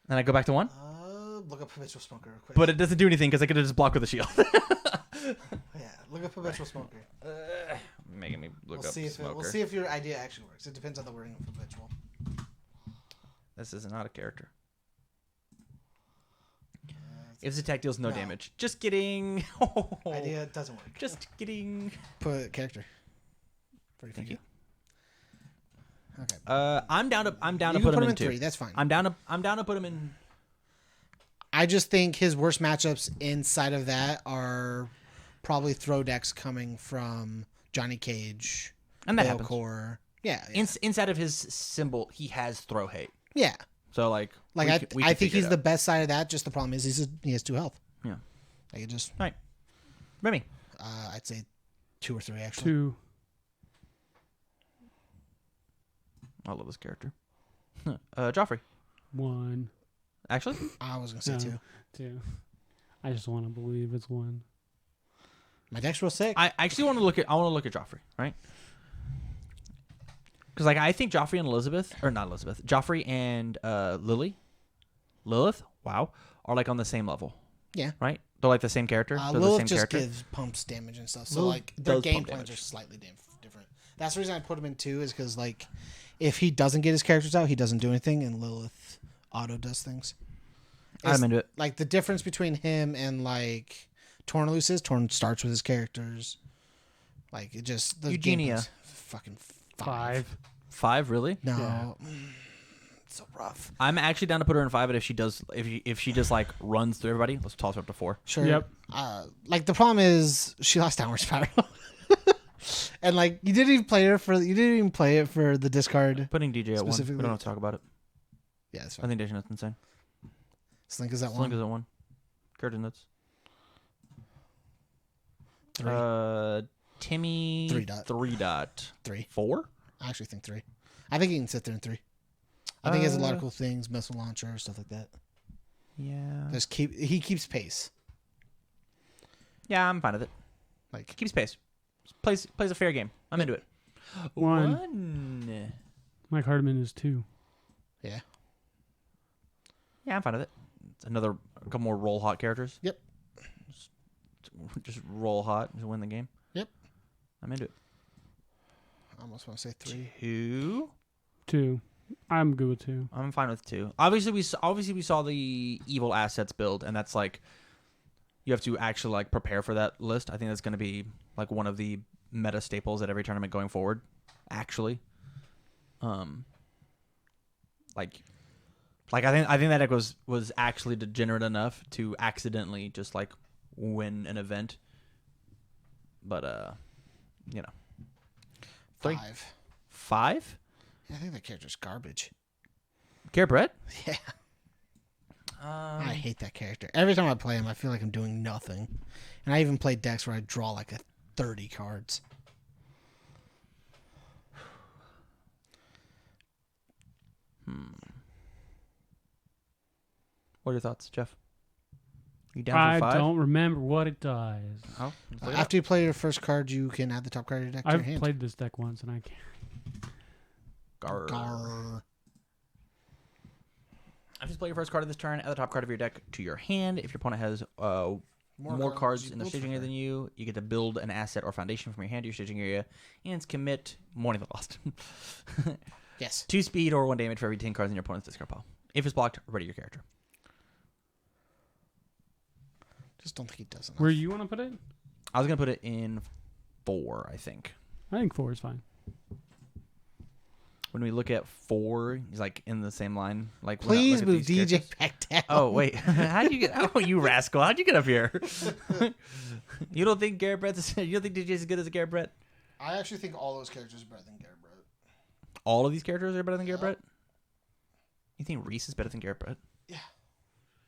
Then I go back to 1. Look up Habitual Smoker real quick. But it doesn't do anything because I could just block with the shield. Yeah, look up Habitual Smoker. Making me look We'll up see if smoker. we'll see if your idea actually works. It depends on the wording of Habitual. This is not a character. If this attack deals no damage. Just kidding. Idea doesn't work. Just kidding. Put character. Thank you. Okay. I'm down to You put can him put him in in 2. 3. That's fine. I'm down to put him in. I just think his worst matchups inside of that are probably throw decks coming from Johnny Cage, And that happens. Core. Yeah. Inside of his symbol, he has throw hate. Yeah. So like Like we I can think figure he's it the out. best side of that. Just the problem is he has 2 health. Yeah. Like it just Right. Remy. I'd say 2 or 3 actually. 2. I love this character. Joffrey. 1. Actually, I was gonna say No. 2. 2. I just want to believe it's 1. My deck's real sick. I actually want to look at Joffrey, right? Because like I think Joffrey and Joffrey and Lilith, wow, are like on the same level, yeah. right? They're like the same character. They're the Lilith same just character. gives pumps damage and stuff. So Lilith like their does game pump plans damage. are slightly different. That's the reason I put him in 2 is because like if he doesn't get his characters out, he doesn't do anything, and Lilith auto does things. I'm into it. Like the difference between him and like Tornaloose is Torn starts with his characters. Like it just the Eugenia. game plan's fucking 5. 5, really? No, Yeah. it's so rough. I'm actually down to put her in 5, but if she just like runs through everybody, let's toss her up to 4. Sure. Yep. Like the problem is she lost downward spiral. And like you didn't even play it for the discard. Putting DJ at 1. We Specifically- don't have to talk about it. Yeah, that's I fine. think Dacian's insane. Slink is at Slink 1. is at 1. Curtain nuts. 3. Timmy 3 dot. 3 dot. 3. 4? I actually think 3. I think he can sit there in 3. I think he has a lot of cool things, missile launcher, stuff like that. Yeah. He keeps pace. Yeah, I'm fine with it. Like Keeps pace. Plays a fair game. I'm into it. 1. Mike Hardiman is 2. yeah. Yeah, I'm fine with it. It's a couple more roll hot characters. Yep. Just roll hot to win the game. Yep. I'm into it. I almost want to say 3. 2. 2. I'm good with 2. I'm fine with 2. Obviously, we saw the evil assets build, and that's like you have to actually like prepare for that list. I think that's going to be like one of the meta staples at every tournament going forward. Actually, like I think that deck was actually degenerate enough to accidentally just like win an event. But 3. 5. 5. I think that character's garbage. Garrett Brett? Yeah. I hate that character. Every time I play him, I feel like I'm doing nothing. And I even play decks where I draw like 30 cards. What are your thoughts, Jeff? You down for I 5? don't remember what it does. Oh, let's look it up. After you play your first card, you can add the top card of your deck to your I've hand. played this deck once, and I can't. Garr. Gar. After you play your first card of this turn, add the top card of your deck to your hand. If your opponent has more cards in their staging area than you, you get to build an asset or foundation from your hand to your staging area, and it's commit Mourning the Lost. Yes. 2 speed or 1 damage for every 10 cards in your opponent's discard pile. If it's blocked, ready your character. Just don't think he does enough. Where you want to put it? I was gonna put it in 4, I think. I think 4 is fine. When we look at 4, he's like in the same line. Like, we're not Please looking at move these DJ characters. back down. Oh wait, how'd you get? Oh, you rascal! How'd you get up here? You don't think Garrett Brett's? You don't think DJ's as good as Garrett Brett? I actually think all those characters are better than Garrett Brett. All of these characters are better than Garrett Brett. You think Reese is better than Garrett Brett? Yeah.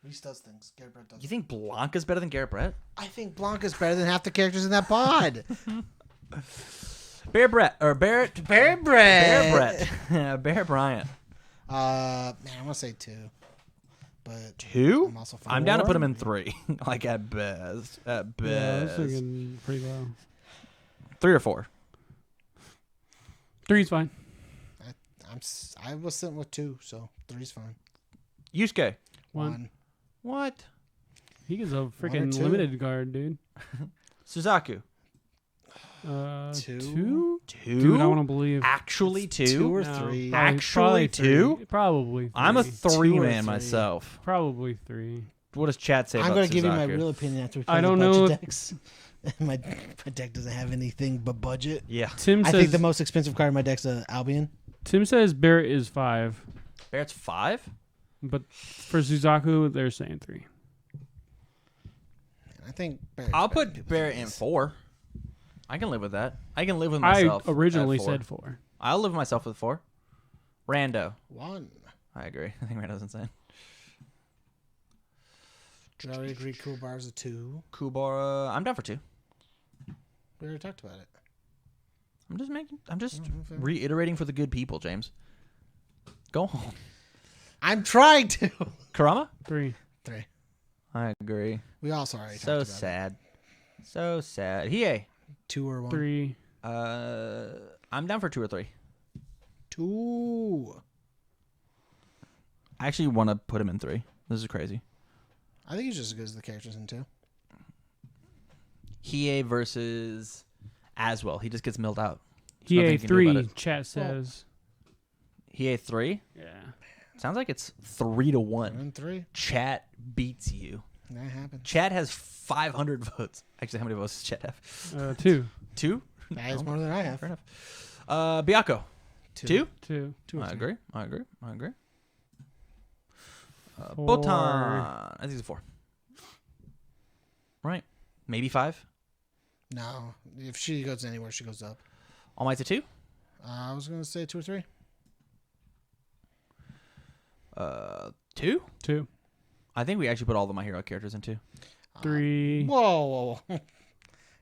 Reese does things. Garrett Brett does. You think Blanca's better than Garrett Brett? I think Blanca's better than half the characters in that pod. Bear Brett or Barrett? Bear Brett. Bear Brett. Bear Bryant. Man, I want to say 2. But 2? I'm also I'm down to put him 4. in 3. Like at best. At Yeah, I was best. thinking pretty low. 3 or 4. 3's fine. I was sitting with 2, so 3's fine. Yusuke. 1. What? He is a or freaking 2. limited guard, dude. Suzaku. 2? 2? Dude, I want to believe. Actually 2? 2 or No, 3. Actually, probably 2? 3. Probably 3. I'm a 3 2 or man 3. myself. Probably 3. What does chat say I'm about going to give you my Suzaku? real opinion after we play I don't a bunch of know. decks. my deck doesn't have anything but budget. Yeah. Tim I says think the most expensive card in my deck's Albion. Tim says Barrett is 5, Barrett's 5? but for Suzaku they're saying 3. I think Barrett's I'll better than put people Barrett think he in is. 4. I can live with that. I can live with I myself. originally at 4. said 4. I'll live with myself with 4. Rando. 1. I agree. I think Rando's insane. I already agree Kubar's a 2. Kubara. I'm down for 2. We already talked about it. I'm just fair. reiterating for the good people, James. Go home. I'm trying to. Kurama? 3. 3. I agree. We also already So talked about sad. So sad. Hiei. it. 2 or 1. 3. I'm down for 2 or 3. 2. I actually want to put him in 3. This is crazy. I think he's just as good as the characters in 2. Hiei versus Aswell. He just gets milled out. He nothing a you can do about 3. it. Chat says. Hiei 3? Yeah. Sounds like it's 3 to 1. 1 and 3. Chat beats you. That happened. Chat has 500 votes. Actually, how many votes does Chat have? 2. 2? That is more than I have. Fair enough. Byakko. 2? 2. 2 or I 3. agree. I agree. I agree. 4. Botan. I think it's a 4. Right. Maybe 5. No. If she goes anywhere, she goes up. All Might's a 2? I was going to say 2 or 3. 2? 2. I think we actually put all of My Hero characters in 2. 3. Whoa.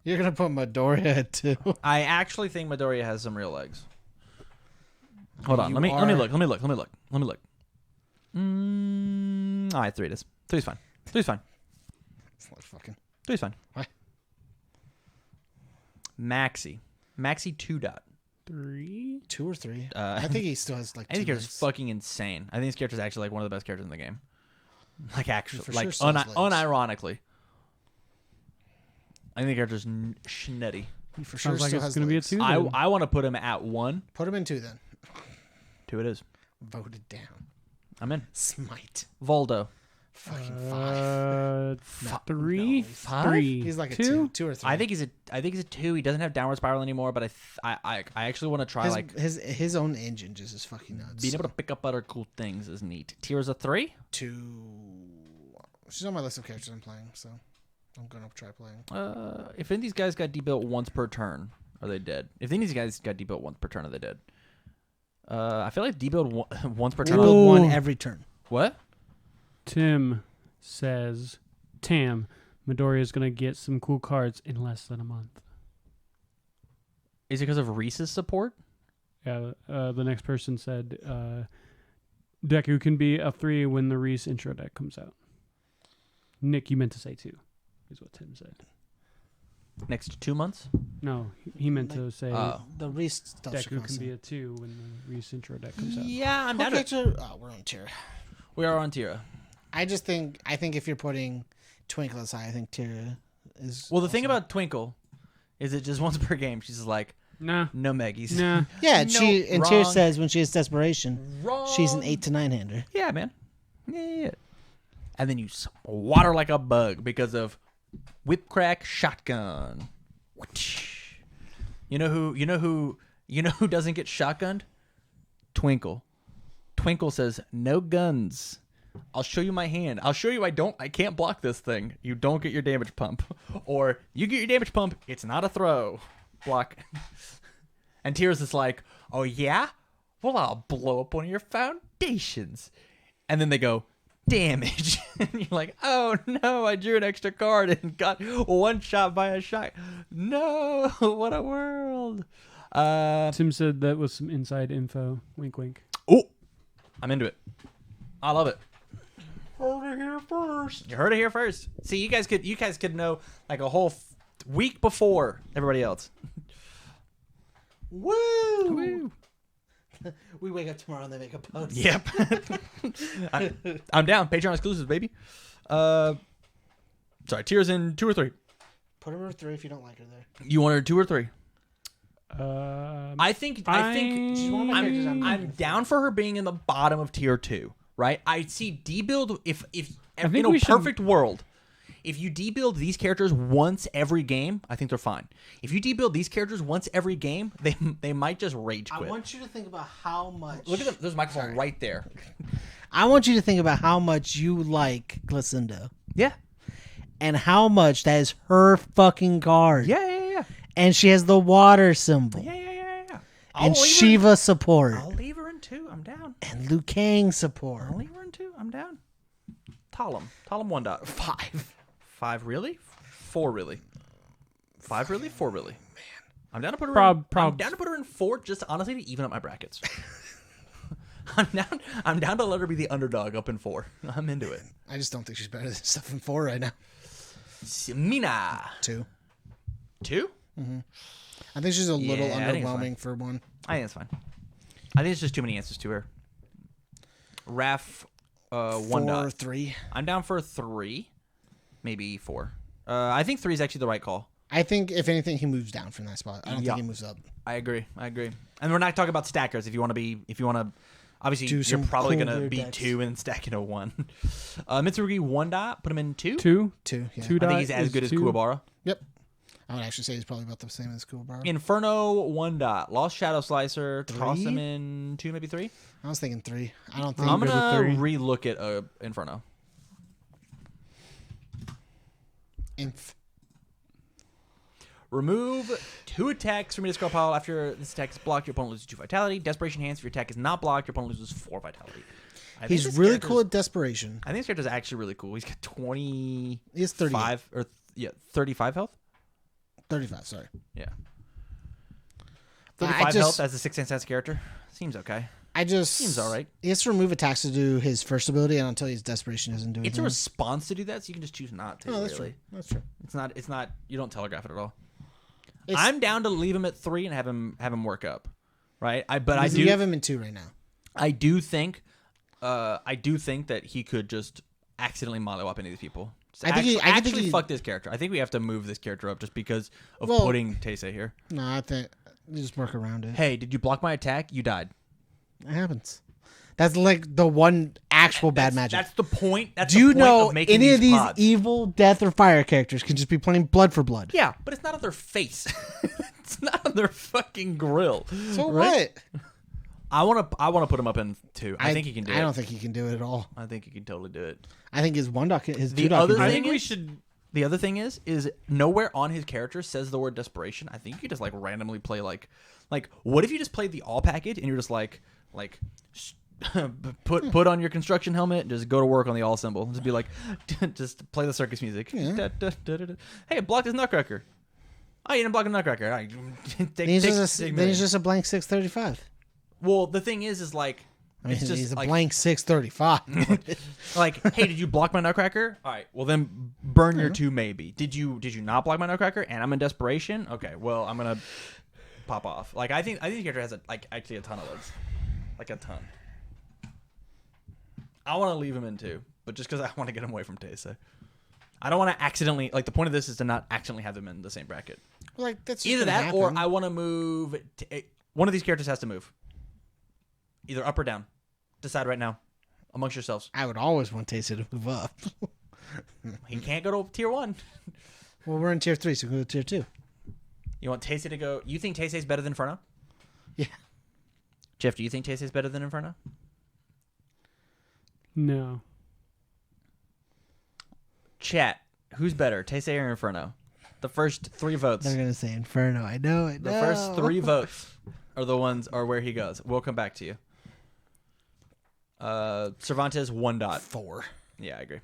You're going to put Midoriya at 2. I actually think Midoriya has some real legs. Hold on. You Let me are- look. All right, 3 it is. 3's fine. 3's fine. It's like fucking. 3's fine. Why? Maxi 2 dot. 3. 2 or 3. Uh, I think he still has like I think 2 this character's fucking insane. I think this character's actually like one of the best characters in the game. Like actually, For like sure still has legs. unironically. I think the character's schnetty. He for sure Sounds like still it's has going to be a legs. 2. I then. want to put him at 1. Put him in 2 then. 2 it is. Voted down. I'm in. Smite. Voldo. Fucking 5. 3. No, 3. He's like a 2. 2 or 3. I think he's a 2. He doesn't have downward spiral anymore, but I actually want to try his own engine just is fucking nuts. being able to pick up other cool things is neat. Tier's a 3. 2. She's on my list of characters I'm playing, so I'm gonna try playing. If any of these guys got debuilt once per turn, are they dead? If any of these guys got debuilt once per turn, are they dead? I feel like debuild once per I turn. build one Ooh. every turn. What? Tim says, Tam, Midoriya is going to get some cool cards in less than a month. Is it because of Reese's support? Yeah, the next person said, Deku can be a 3 when the Reese intro deck comes out. Nick, you meant to say 2, is what Tim said. Next 2 months? No, he meant to say The Reese stuff should Deku cost can be them. a 2 when the Reese intro deck comes out. Yeah, I'm down to Okay, it. we're on Tira. We are on Tira. I think if you're putting Twinkle aside, I think Tira is. Well, the thing about Twinkle is it just once per game. She's just like, Nah. no Meggies. Nah. Yeah, No, Tira wrong. says when she has desperation, Wrong. she's an 8 to 9 hander. Yeah, man. Yeah. And then you water like a bug because of whip crack shotgun. You know who doesn't get shotgunned? Twinkle. Twinkle says, "No guns. I'll show you my hand. I'll show you I can't block this thing. You don't get your damage pump. Or you get your damage pump, it's not a throw. Block." And Tears is like, "Oh yeah? Well, I'll blow up one of your foundations." And then they go, "Damage." And you're like, "Oh no, I drew an extra card and got one shot by a shot. No, what a world." Tim said that was some inside info. Wink, wink. Oh, I'm into it. I love it. Heard it here first. You heard it here first. See, you guys could know like a whole week before everybody else. Woo! Woo. We wake up tomorrow and they make a post. Yep. I'm down. Patreon exclusives, baby. Sorry, Tears in 2 or 3. Put her in 3 if you don't like her there. You want her 2 or 3? I think She's one of my characters I'm down for her being in the bottom of tier 2, right? I see debuild if think in a we should- perfect world, if you debuild these characters once every game, I think they're fine. If you debuild these characters once every game, they might just rage I quit. want you to think about how much. Look at them. There's a microphone right there. I want you to think about how much you like Glicindo Yeah. and how much that is her fucking card. Yeah. And she has the water symbol. Yeah. And Shiva support. I'll leave her in 2. I'm down. And Liu Kang support. I'll leave her in 2. I'm down. Talem 1 dot. 5. 5 really? 4 really? 5 really? 4 really? Man, I'm down to put her. Prob- I'm down to put her in 4, just honestly to even up my brackets. I'm down to let her be the underdog up in 4. I'm into it. I just don't think she's better than stuff in 4 right now. Mina 2. 2? I think she's a little Yeah, I think it's underwhelming for 1. I think it's fine. I think it's just too many answers to her. Raf 1 4 dot. or 3. I'm down for 3, maybe 4. I think 3 is actually the right call. I think if anything, he moves down from that spot. I don't Yeah. think he moves up. I agree. And we're not talking about stackers. If you want to, obviously Do you're some probably cool gonna weird be decks. 2 and stack in a 1. Mitsurugi 1 dot. Put him in 2. 2? 2. Yeah. 2 I dot think he's as is good as 2. Kuwabara. Yep. I would actually say he's probably about the same as Kuwabara. Inferno 1 dot. Lost Shadow Slicer. Toss 3? him in 2, maybe 3. I was thinking 3. I don't think. I'm good with gonna 3. re-look at Inferno. Inf. Remove 2 attacks from your discard pile. After this attack is blocked, your opponent loses 2 vitality. Desperation Hands. If your attack is not blocked, your opponent loses 4 vitality. I think He's this really character's- cool at desperation. I think this character's actually really cool. He's got 25 He has 30. 35 health. 35. Sorry. Yeah. I 35 just- health as a 6th sense character. Seems okay. I just Seems all right. He has to remove attacks to do his first ability, and until his desperation doesn't do It's a anything. response to do that, so you can just choose not to. Oh, that's really. true. That's true. It's not. You don't telegraph it at all. It's- I'm down to leave him at 3 and have him work up, right? I do. You have him in 2 right now. I do think that he could just accidentally mollywop any of these people. Just I think actually he- fuck this character. I think we have to move this character up just because of Well- putting Teisei here. No, I think you just work around it. Hey, did you block my attack? You died. It happens. That's like the one actual bad magic. That's the point. That's Do you the point know of making any of these pods. evil death or fire characters can just be playing blood for blood? Yeah, but it's not on their face. It's not on their fucking grill. So right? what? I want to put him up in 2. I think he can do it. I don't think he can do it at all. I think he can totally do it. I think his one doc, his The two doc. other can do thing it. is, the other thing is nowhere on his character says the word desperation. I think you could just like randomly play like what if you just played the all package and you're just like Like, put on your construction helmet and just go to work on the all symbol. Just be like, just play the circus music. Yeah. Hey, block this nutcracker. Oh, you didn't block a nutcracker. All right, Then he's just a blank 635. well, the thing is like, I mean, it's just he's a like, blank 635. like, hey, did you block my nutcracker? All right, well then burn your 2 maybe. Did you not block my nutcracker? And I'm in desperation. Okay, well I'm gonna pop off. Like I think the character has actually a ton of those, like a ton. I want to leave him in 2, but just because I want to get him away from Taisei. I don't want to accidentally, like, the point of this is to not accidentally have them in the same bracket. Like that's just Either gonna that or happen. I want to move. One of these characters has to move. Either up or down. Decide right now amongst yourselves. I would always want Taisei to move up. He can't go to tier 1. Well, we're in tier 3, so go to tier 2. You want Taisei to go. You think Taisei's better than Inferno? Yeah. Jeff, do you think Taisei's better than Inferno? No. Chat, who's better, Taisei or Inferno? The first 3 votes. They're gonna say Inferno. I know. The first 3 votes are the ones are where he goes. We'll come back to you. Cervantes 1 dot. 4. Yeah, I agree.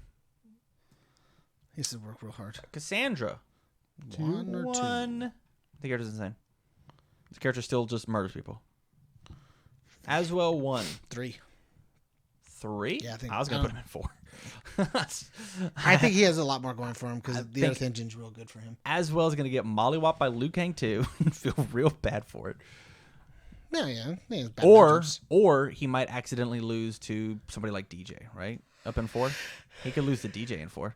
He has to work real hard. Cassandra 1 or 2? 1. The character's insane. The character still just murders people. Aswell 1. 3. 3? Yeah, I think- was gonna put him in 4. I think he has a lot more going for him because the think- Earth Engine's real good for him. Aswell is gonna get mollywopped by Liu Kang 2 and feel real bad for it. Yeah. He has bad Or matchups. he might accidentally lose to somebody like DJ, right? Up in 4. He could lose to DJ in 4.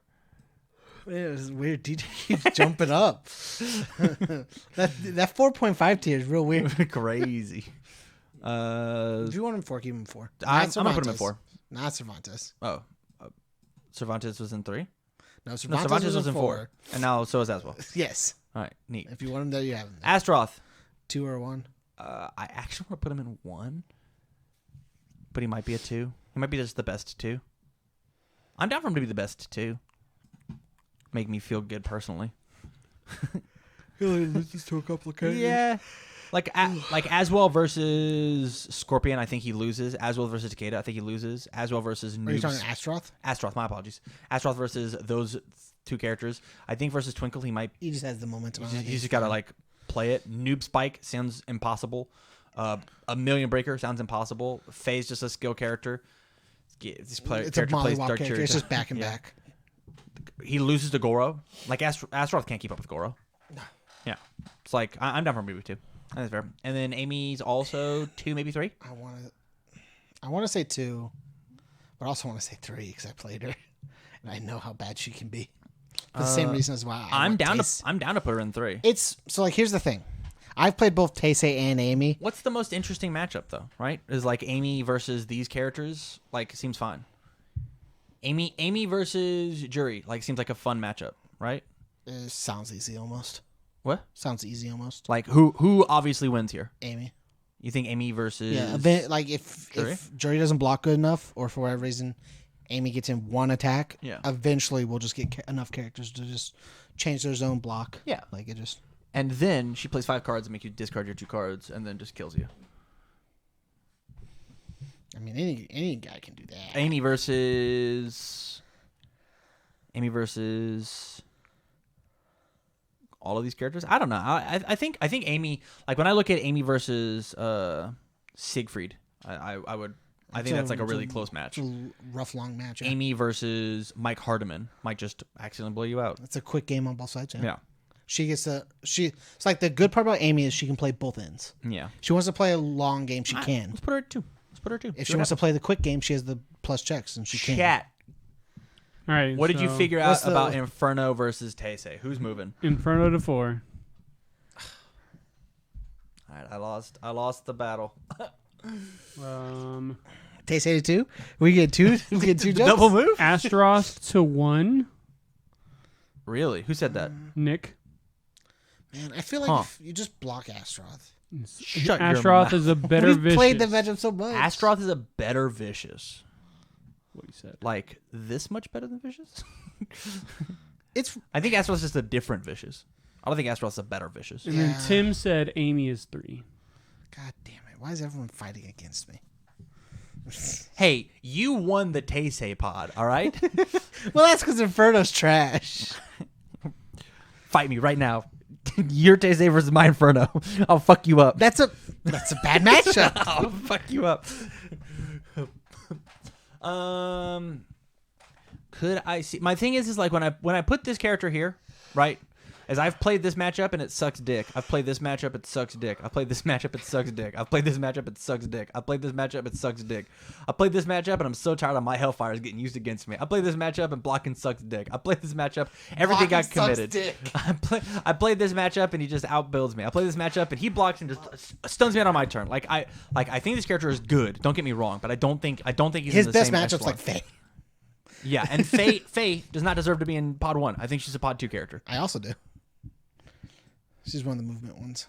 Yeah, it's weird. DJ keeps jumping up. that 4.5 tier is real weird. Crazy. If you want him 4, keep him 4. I'm Not gonna put him in Cervantes. 4. Not Cervantes. Oh, Cervantes was in 3. No, No, Cervantes, Cervantes was in 4. and now so is Aswell. Yes. All right, neat. If you want him there, you have him there. Astroth. 2 or 1. I actually want to put him in 1, but he might be a 2. He might be just the best 2. I'm down for him to be the best 2. Make me feel good personally. He only loses to a couple of characters. Yeah. Like Aswell versus Scorpion, I think he loses. Aswell versus Takeda, I think he loses. Aswell versus Are you talking Noobs. Astroth? Astroth, my apologies. Astroth versus those 2 characters. I think versus Twinkle, he might. He just has the momentum. I think. He's just gotta like play it. Noob Spike sounds impossible. A Million Breaker sounds impossible. Faye's just a skill character. This It's a character plays mollywop Dark character. Chariot. It's just back and Yeah. back. He loses to Goro. Like Astroth can't keep up with Goro. No. Yeah, it's like I'm down for maybe 2. That's fair. And then Amy's also 2, maybe 3. I want to say 2, but I also want to say 3 because I played her and I know how bad she can be. For the same reason as why I'm down to put her in 3. It's so like here's the thing. I've played both Taisei and Amy. What's the most interesting matchup though? Right? Is like Amy versus these characters. Like seems fine. Amy versus Jury like seems like a fun matchup, right? Sounds easy almost. What? Sounds easy almost. Like who obviously wins here? Amy. You think Amy versus? Yeah, like if Jury? Jury doesn't block good enough, or for whatever reason, Amy gets in 1 attack. Yeah. Eventually, we'll just get enough characters to just change their zone block. Yeah. Like it just. And then she plays 5 cards and make you discard your 2 cards, and then just kills you. I mean, any guy can do that. Amy versus all of these characters. I don't know. I think Amy. Like when I look at Amy versus Siegfried, I think that's like a really close match. It's a rough, long match. Yeah. Amy versus Mike Hardiman might just accidentally blow you out. It's a quick game on both sides. Yeah. Yeah. She gets it's like the good part about Amy is she can play both ends. Yeah. She wants to play a long game, she can. Let's put her at 2. If she wants to play the quick game, she has the plus checks and she can. Chat. All right. What did you so figure out what's the- about Inferno versus Taisei? Who's moving? Inferno to 4. All right, I lost the battle. Taste 82. We get 2. We get 2 jumps. Double move? Astroth to 1. Really? Who said that? Nick. Man, I feel like if you just block Astroth. Shut your Astroth mouth. is a better We've vicious. played the matchup so much. Astroth is a better Vicious. What you said. Like this much better than Vicious? It's I think Astroth's just a different Vicious. I don't think Astroth's a better Vicious. And then Yeah. Tim said Amy is 3. God damn it! Why is everyone fighting against me? Hey, you won the Taisei pod, all right? Well, that's because Inferno's trash. Fight me right now. Your Taisei versus my Inferno. I'll fuck you up. That's a bad matchup. I'll fuck you up. Could I see? My thing is like when I put this character here, right? As I've played this matchup and it sucks dick. I've played this matchup, it sucks dick. I've played this matchup, it sucks dick. I've played this matchup, it sucks dick. I've played this matchup, it sucks dick. I played this matchup and I'm so tired of my Hellfires getting used against me. I played this matchup and blocking sucks dick. I played this matchup, everything got committed. I played this matchup and he just outbuilds me. I played this matchup and he blocks and just stuns me out on my turn. I think this character is good. Don't get me wrong, but I don't think he's His in the best same matchup's echelon. like Faye. Yeah, and Faye does not deserve to be in Pod 1. I think she's a Pod 2 character. I also do. She's one of the movement ones.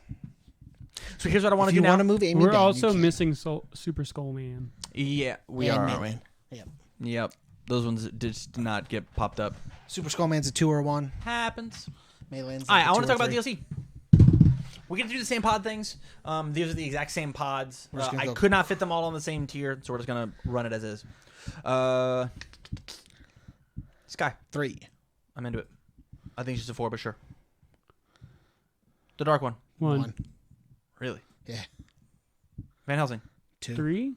So here's what I want If to you do now. want to move Amy We're down, also you can. missing Super Skull Man. Yeah, we And are, aren't Maitland. Yep. we? Yep. Those ones did not get popped up. Super Skullman's a 2 or a 1. Happens. Mayland's All right, like I a want to 2 talk or about 3. DLC. We're going to do the same pod things. These are the exact same pods. We're just gonna I go- could not fit them all on the same tier, so we're just going to run it as is. Sky. 3. I'm into it. I think she's a 4, but sure. The Dark One. 1, Really? Yeah. Van Helsing. 2. 3,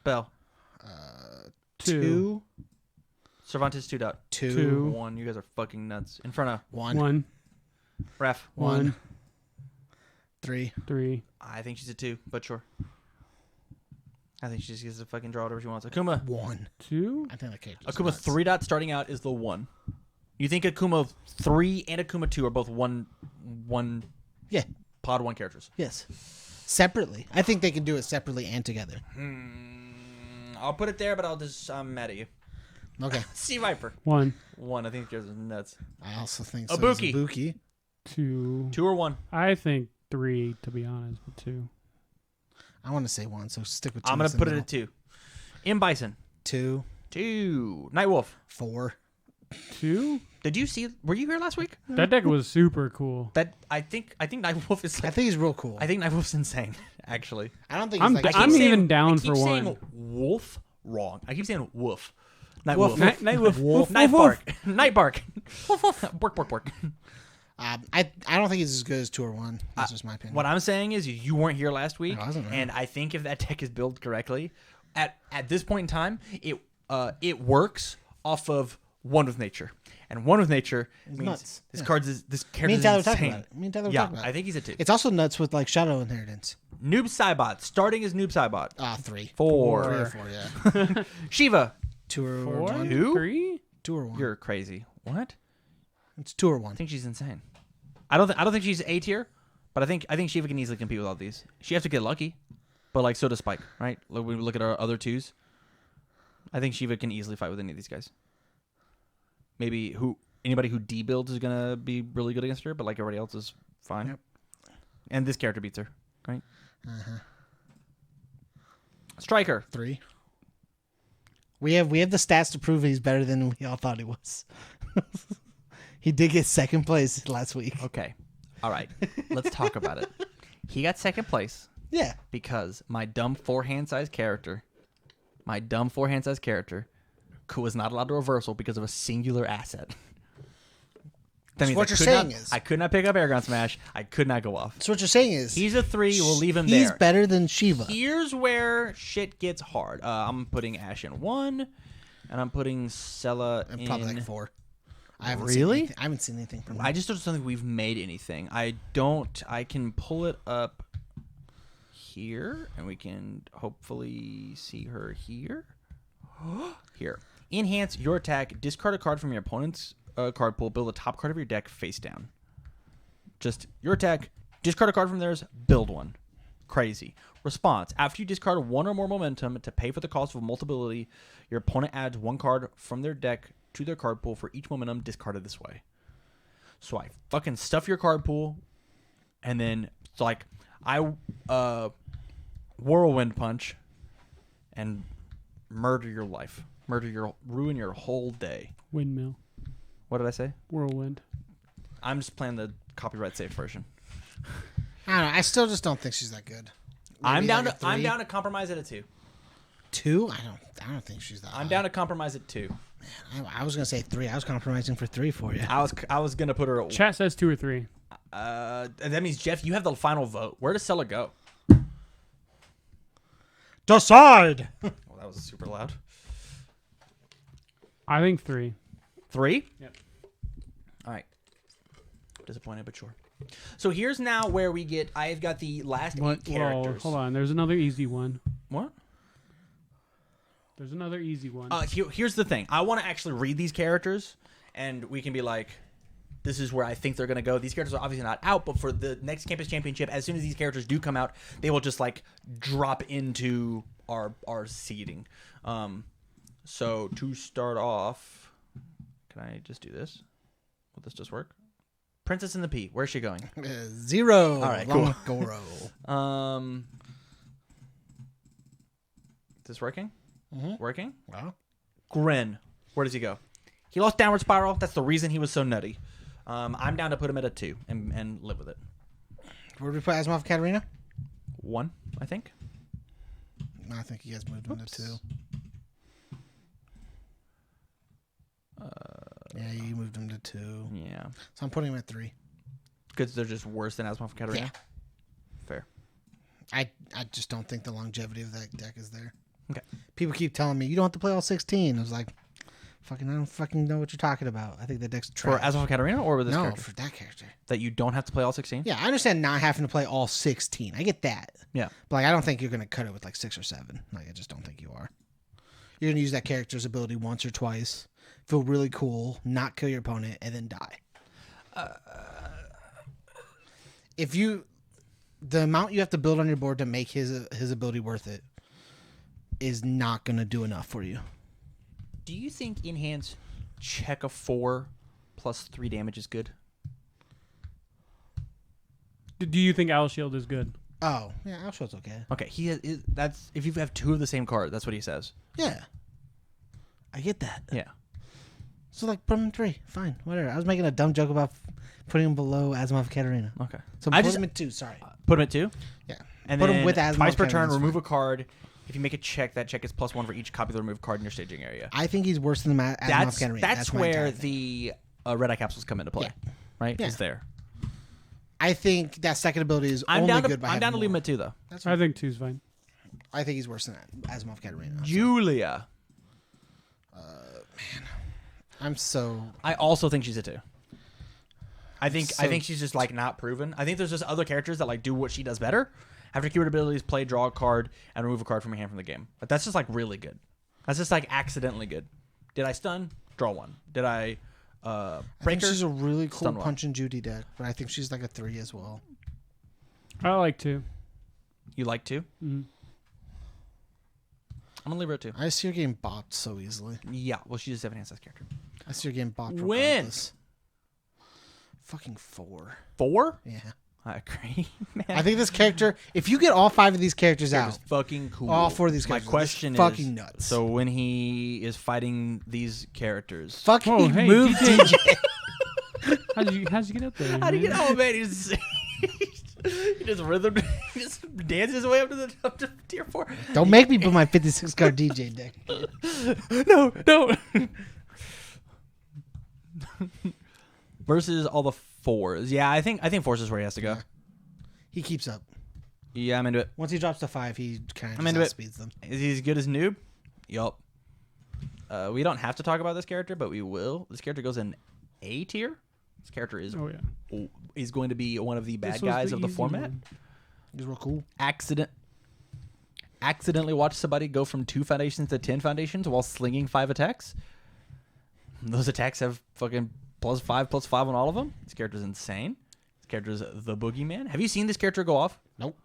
Bell. 2, Cervantes 2 dot. 2. 1. You guys are fucking nuts. Inferno. 1. 1, Ref. 1, 3. 3, I think she's a 2, but sure. I think she just gets to fucking draw whatever she wants. Akuma. 1. 2. I think that character's Akuma nuts. 3 dot starting out is the 1. You think Akuma 3 and Akuma 2 are both one Yeah. Pod 1 characters? Yes. Separately. I think they can do it separately and together. I'll put it there, but I'm mad at you. Okay. Sea Viper. 1, 1. I think yours is nuts. I also think so. Ibuki. Ibuki. 2. 2 or 1? I think 3, to be honest, but 2. I want to say 1, so stick with 2. I'm going to put it at 2. M. Bison. 2. 2. Nightwolf. 4. 2? Did you see? Were you here last week? That deck was super cool. That I think Nightwolf is. I Like, think he's real cool. I think Nightwolf's insane. Actually, I don't think I'm he's like I'm saying- even down I keep for saying 1. wolf wrong. I keep saying woof. Woof, Nightwolf. woof. Night Wolf. Night bark. Night bark. Bark, bark, bark. I don't think he's as good as 2 or 1. That's just my opinion. What I'm saying is you weren't here last week, I wasn't, right. and I think if that deck is built correctly, at this point in time, it works off of One with Nature, and One with Nature means nuts. this Yeah. this character Me and is Tyler were talking insane. about it. Me and Tyler were Yeah, talking about I it. think he's a 2. It's also nuts with like Shadow Inheritance. Noob Saibot starting as Noob Saibot. 3. 4. 3 or 4, yeah. Shiva. 2 or 4? 1. Who? 3? 2 or 1. You're crazy. What? It's 2 or 1. I think she's insane. I don't think she's A tier, but I think Shiva can easily compete with all these. She has to get lucky, but like so does Spike, right? When we look at our other 2s, I think Shiva can easily fight with any of these guys. Maybe anybody who D builds is gonna be really good against her, but like everybody else is fine. Yep. And this character beats her, right? Uh-huh. Striker. 3. We have the stats to prove he's better than we all thought he was. He did get 2nd place last week. Okay. All right. Let's talk about it. He got 2nd place Yeah. because my dumb 4-hand size character was not allowed to reversal because of a singular asset. That means what I you're could saying not- is- I could not pick up Airgun Smash. I could not go off. So what you're saying is He's a 3. We'll leave him he's there. better than Shiva. Here's where shit gets hard. I'm putting Ash in 1, and I'm putting Sella And in. probably like 4. I haven't Really? I haven't seen anything from him. I just don't think we've made anything. I can pull it up here, and we can hopefully see her here. Here. Enhance your attack. Discard a card from your opponent's card pool. Build a top card of your deck face down. Just your attack. Discard a card from theirs. Build one. Crazy. Response. After you discard 1 or more momentum to pay for the cost of multiplicity, your opponent adds 1 card from their deck to their card pool for each momentum discarded this way. So I fucking stuff your card pool, and then it's like I whirlwind punch and murder your life. Ruin your whole day. Windmill. What did I say? Whirlwind. I'm just playing the copyright safe version. I don't know. I still just don't think she's that good. I'm Maybe down like a to I'm 3. down to compromise at a 2. 2? I don't think she's that. I'm high. down to compromise at 2. I was gonna say 3. I was compromising for 3 for you. I was gonna put her at. Chat says 2 or 3. That means Jeff, you have the final vote. Where does Stella go? Decide. Well, that was super loud. I think 3. 3? Yep. All right. Disappointed, but sure. So here's now where we get. I've got the last 8 characters. Hold on. There's another easy one. What? There's another easy one. Here's the thing. I want to actually read these characters, and we can be like, this is where I think they're going to go. These characters are obviously not out, but for the next Campus Championship, as soon as these characters do come out, they will just like drop into our seeding. So to start off, can I just do this? Will this just work? Princess and the Pea. Where's she going? 0. All right, cool. Goro. Is this working? Mm-hmm. Working? Wow. Gren. Where does he go? He lost Downward Spiral. That's the reason he was so nutty. I'm down to put him at a 2 and live with it. Where did we put Asimov Katarina? 1, I think. I think you guys moved him to 2. Yeah, you moved him to 2. Yeah. So I'm putting him at 3. Because they're just worse than Asimov Katarina. Yeah. Fair. I just don't think the longevity of that deck is there. Okay. People keep telling me you don't have to play all 16. I was like, I don't fucking know what you're talking about. I think the deck's trash. For Asimov Katarina or with this no, character? for that character. That you don't have to play all 16? Yeah, I understand not having to play all 16. I get that. Yeah. But like, I don't think you're going to cut it with like 6 or 7. Like, I just don't think you are. You're going to use that character's ability once or twice, feel really cool, not kill your opponent, and then die. If you... The amount you have to build on your board to make his ability worth it is not going to do enough for you. Do you think Enhance check a 4 plus 3 damage is good? Do you think Owl Shield is good? Oh, yeah, Outshot's okay. Okay, that's if you have 2 of the same card, that's what he says. Yeah. I get that. Yeah. So, like, put him in 3. Fine, whatever. I was making a dumb joke about putting him below Asimov Katarina. Okay. So, I put just him in 2, sorry. put him at 2? Yeah. And Put then him with Asimov twice per turn, Katarina's remove a card. If you make a check, that check is +1 for each copy of the removed card in your staging area. I think he's worse than the Asimov Katarina. That's my where entire thing. the red eye capsules come into play, Yeah. right? Yeah. Is there? I think that second ability is I'm only down to good by I'm down to having leave him more. at 2 though. That's I think 2's fine. I think he's worse than Asimov Katarina. Julia. I'm so... I also think she's a 2. I think So- she's just like not proven. I think there's just other characters that like do what she does better. Have her keyword abilities, play, draw a card, and remove a card from your hand from the game. But that's just like really good. That's just like accidentally good. Did I stun? Draw 1. Did I I break think her? she's a really cool Stun one. Punch and Judy deck, but I think she's like a 3 as well. I like 2. You like 2? Mm-hmm. I'm gonna leave her at 2. I see her getting bopped so easily. Yeah, well she's a 7 hand size character. I see her getting bopped Win. regardless. Fucking 4. 4? Yeah. I agree. Man. I think this character, if you get all 5 of these characters Character's out, fucking cool. all 4 of these My characters, question is is fucking nuts. So when he is fighting these characters, fucking Oh, hey, move DJ. DJ. How'd you get up there? how do you man? get? Oh man, he's he just rhythm, he just dances his way up to tier 4. Don't make me put my 56 card DJ deck. No, no. Versus all the 4s. Yeah, I think 4s is where he has to go. He keeps up. Yeah, I'm into it. Once he drops to 5, he kind I'm of into it. outspeeds them. Is he as good as Noob? Yup. We don't have to talk about this character, but we will. This character goes in A tier. This character is Oh yeah. is going to be one of the bad This was guys of the easy format. one. He's real cool. Accidentally watch somebody go from 2 foundations to 10 foundations while slinging 5 attacks. Those attacks have fucking +5/+5 on all of them. This character's insane. This character's the boogeyman. Have you seen this character go off? Nope.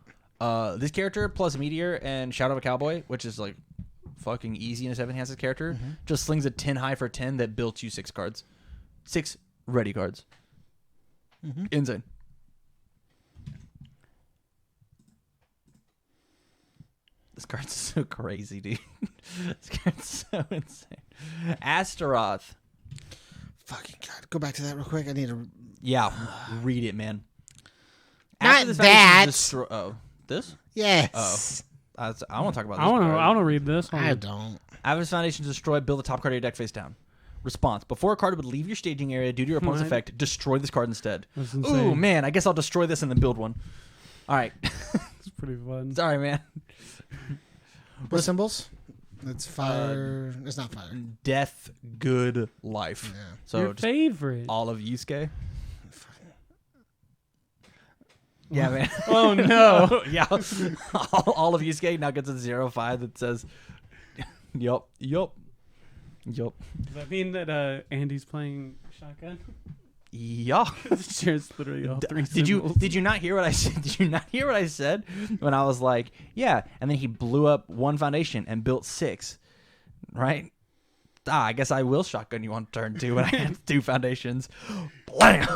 This character plus Meteor and Shadow of a Cowboy, which is like fucking easy in a 7 hands character, just slings a 10 high for 10 that builds you 6 cards. 6 ready cards. Insane. This card's so crazy, dude. This card's so insane. Astaroth. Fucking God. Go back to that real quick. I need to... Yeah, read it, man. Not this that. Oh, this? Yes. I want to talk about this. I want card. to read this one. I don't. Avernus Foundation destroy. Build the top card of your deck face down. Response: before a card would leave your staging area due to your opponent's What? effect, destroy this card instead. That's Ooh insane. man, I guess I'll destroy this and then build one. All right, It's pretty fun. sorry man. What symbols? It's fire. It's not fire. Death, good, life. Yeah. So Your just favorite. all of Yusuke. Yeah, man. Oh no. Yeah, all of Yusuke now gets a 0-5 that says, "Yup, yup, yup, Does that mean that Andy's playing shotgun? yeah." It's just literally all three Did you symbols. not hear what I said? Did you not hear what I said when I was like, "Yeah," and then he blew up one foundation and built 6, right? I guess I will shotgun you on turn 2 when I have 2 foundations. Blam.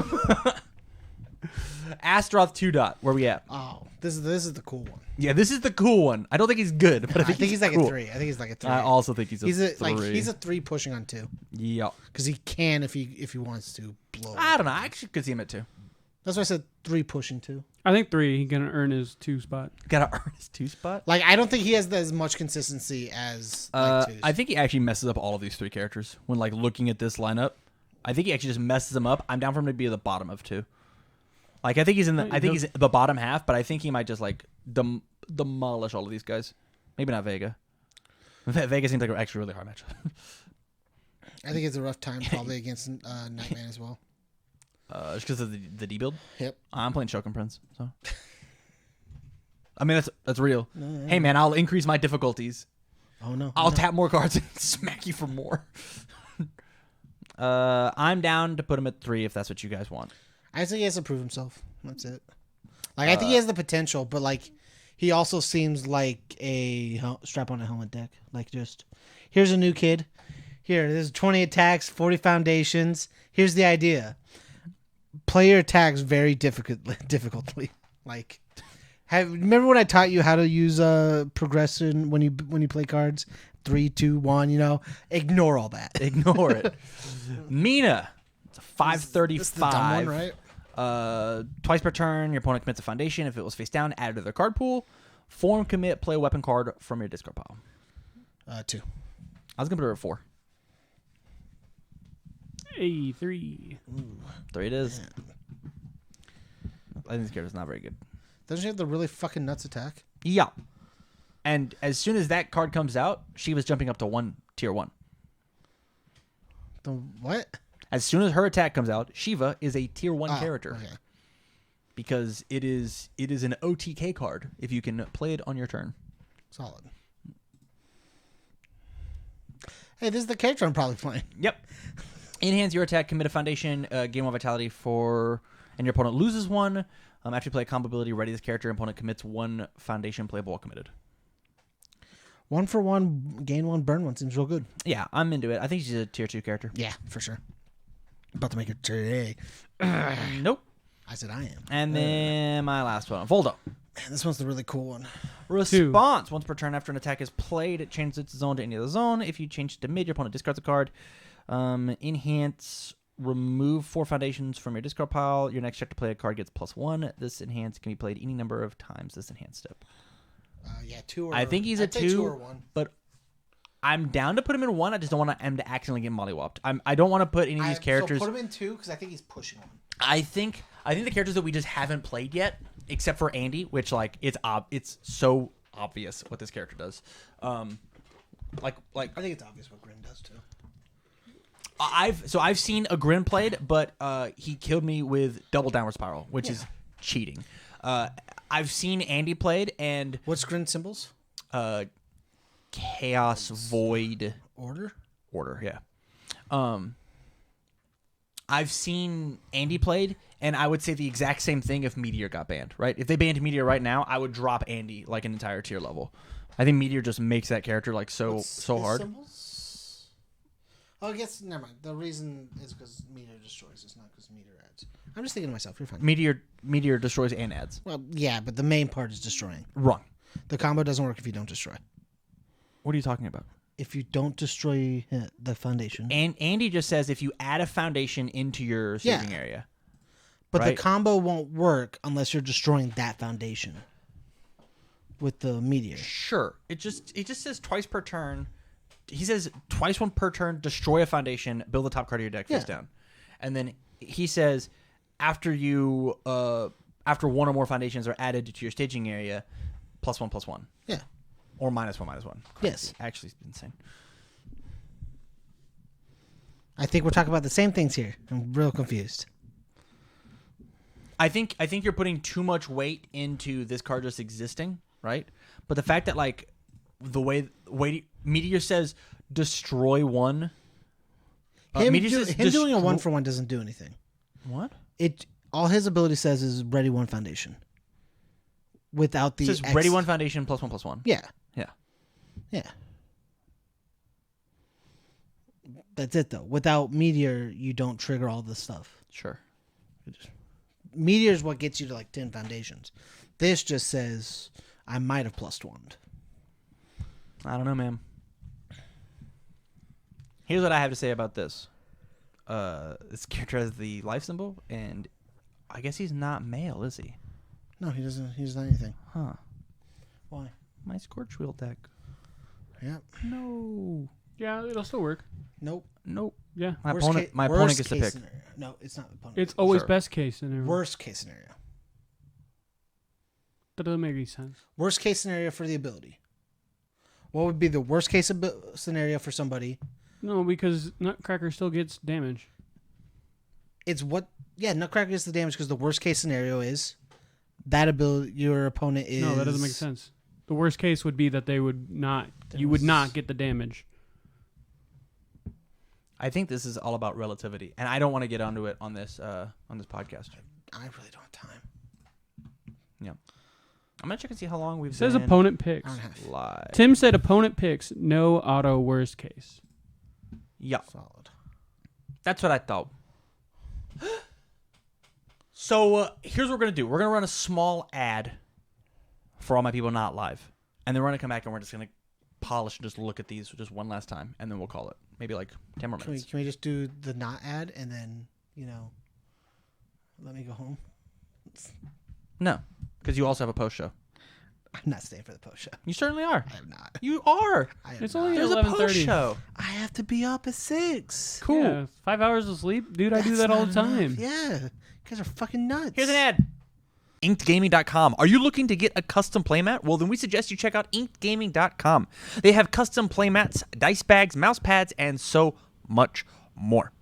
Astroth 2 dot. Where we at? Oh, this is the cool one. Yeah, this is the cool one. I don't think he's good, but I think he's like cool. a 3. I think he's like a 3. I also think he's a he's a 3. he's a 3 pushing on 2 Yeah. because he can if he wants to blow. I don't know. I actually could see him at 2. That's why I said 3 pushing 2. I think 3. He can earn his 2 spot. Gotta earn his 2 spot. Like I don't think he has as much consistency as like 2s. I think he actually messes up all of these 3 characters when like looking at this lineup. I think he actually just messes them up. I'm down for him to be at the bottom of 2. Like I think he's in the he's the bottom half, but I think he might just like demolish all of these guys. Maybe not Vega. Vega seems like an actually really hard matchup. I think it's a rough time probably against Nightman as well. Just because of the D build. Yep. I'm playing Shogun Prince, so I mean that's real. No, Hey man, I'll increase my difficulties. Oh no. I'll tap more cards and smack you for more. I'm down to put him at 3 if that's what you guys want. I think he has to prove himself. That's it. Like I think he has the potential, but like he also seems like a strap on a helmet deck. Like just here's a new kid. Here, there's 20 attacks, 40 foundations. Here's the idea. Play your attacks very difficultly. Like remember when I taught you how to use progression when you play cards? 3, 2, 1, you know? Ignore all that. Ignore it. Mina. It's a 535. This is the dumb one, right? Twice per turn, your opponent commits a foundation. If it was face down, add it to their card pool. Form, commit, play a weapon card from your discard pile. 2. I was going to put it at 4. Hey, 3. 3 it is. I think this character's not very good. Doesn't she have the really fucking nuts attack? Yeah. And as soon as that card comes out, Shiva's jumping up to tier 1. The what? As soon as her attack comes out, Shiva is a tier 1 character. Okay. Because it is an OTK card if you can play it on your turn. Solid. Hey, this is the character I'm probably playing. Yep. Enhance your attack, commit a foundation, gain 1 vitality and your opponent loses 1. After you play a combo ability, ready this character, opponent commits 1 foundation playable while committed. 1 for 1, gain 1, burn 1 seems real good. Yeah, I'm into it. I think she's a tier 2 character. Yeah, for sure. About to make it today. Nope. I said I am. And then my last one, Voldo. Man, this one's the really cool one. Response. Once per turn after an attack is played, it changes its zone to any other zone. If you change it to mid, your opponent discards a card. Enhance. Remove 4 foundations from your discard pile. Your next check to play a card gets +1. This enhance can be played any number of times this enhance step. Yeah, 2 or... I think he's a I'd say 2 or 1. but I'm down to put him in 1. I just don't want him to accidentally get mollywopped. I don't want to put any of these characters. So put him in 2 because I think he's pushing 1. I think the characters that we just haven't played yet, except for Andy, which like it's so obvious what this character does. Like I think it's obvious what Grin does too. I've seen a Grin played, but he killed me with double downward spiral, which is cheating. I've seen Andy played and What's Grin symbols? Chaos Void Order? yeah. I've seen Andy played, and I would say the exact same thing if Meteor got banned, right? If they banned Meteor right now, I would drop Andy like an entire tier level. I think Meteor just makes that character like so hard. Symbols? Oh, I guess never mind. The reason is because Meteor destroys. It's not because Meteor adds. I'm just thinking to myself. You're fine. Meteor destroys and adds. Well, yeah, but the main part is destroying. Wrong. The combo doesn't work if you don't destroy. What are you talking about? If you don't destroy the foundation. And Andy just says if you add a foundation into your staging area. But right? the combo won't work unless you're destroying that foundation. with the meteor. Sure. It just says twice per turn. He says twice one per turn, destroy a foundation, build the top card of your deck face down. And then he says after one or more foundations are added to your staging area, +1/+1. Yeah. Or -1/-1. Yes. Actually, it's insane. I think we're talking about the same things here. I'm real confused. I think you're putting too much weight into this card just existing, right? But the fact that like the way Meteor says destroy one. Him Meteor says doing a 1-for-1 doesn't do anything. What? All his ability says is ready 1 foundation. Without the It says ready 1 foundation +1/+1. Yeah. Yeah. Yeah. That's it though. Without Meteor, you don't trigger all this stuff. Sure. Meteor is what gets you to like 10 foundations. This just says I might have +1'd. I don't know, man. Here's what I have to say about this. This character has the life symbol, and I guess he's not male, is he? No, he doesn't. He's not anything. Huh. Why? My Scorch Wheel deck. Yep. No. Yeah, it'll still work. Nope. Nope. Yeah. My opponent gets to pick. Scenario. No, it's not the opponent. It's always Sure. best case scenario. worst case scenario. That doesn't make any sense. Worst case scenario for the ability. What would be the worst case scenario for somebody? No, because Nutcracker still gets damage. It's what? Yeah, Nutcracker gets the damage because the worst case scenario is that ability. Your opponent is. No, that doesn't make sense. The worst case would be that they would not. You would not get the damage. I think this is all about relativity, and I don't want to get onto it on this podcast. I really don't have time. Yeah. I'm gonna check and see how long we've It says been opponent picks. I don't have live. Tim said opponent picks, no auto worst case. Yeah, solid. that's what I thought. So here's what we're gonna do. We're gonna run a small ad for all my people not live, and then we're gonna come back and we're just gonna polish and just look at these just one last time, and then we'll call it. Maybe like 10 more minutes. Can we just do the not ad and then let me go home? No, because you also have a post show. I'm not staying for the post show. You certainly are. I am not. You are. I am It's not. only There's a post 11:30. show. I have to be up at 6. Cool. Yeah, 5 hours of sleep, dude. I do That's that all not the time. enough. Yeah, you guys are fucking nuts. Here's an ad. InkedGaming.com. Are you looking to get a custom playmat? Well, then we suggest you check out InkedGaming.com. They have custom playmats, dice bags, mouse pads, and so much more.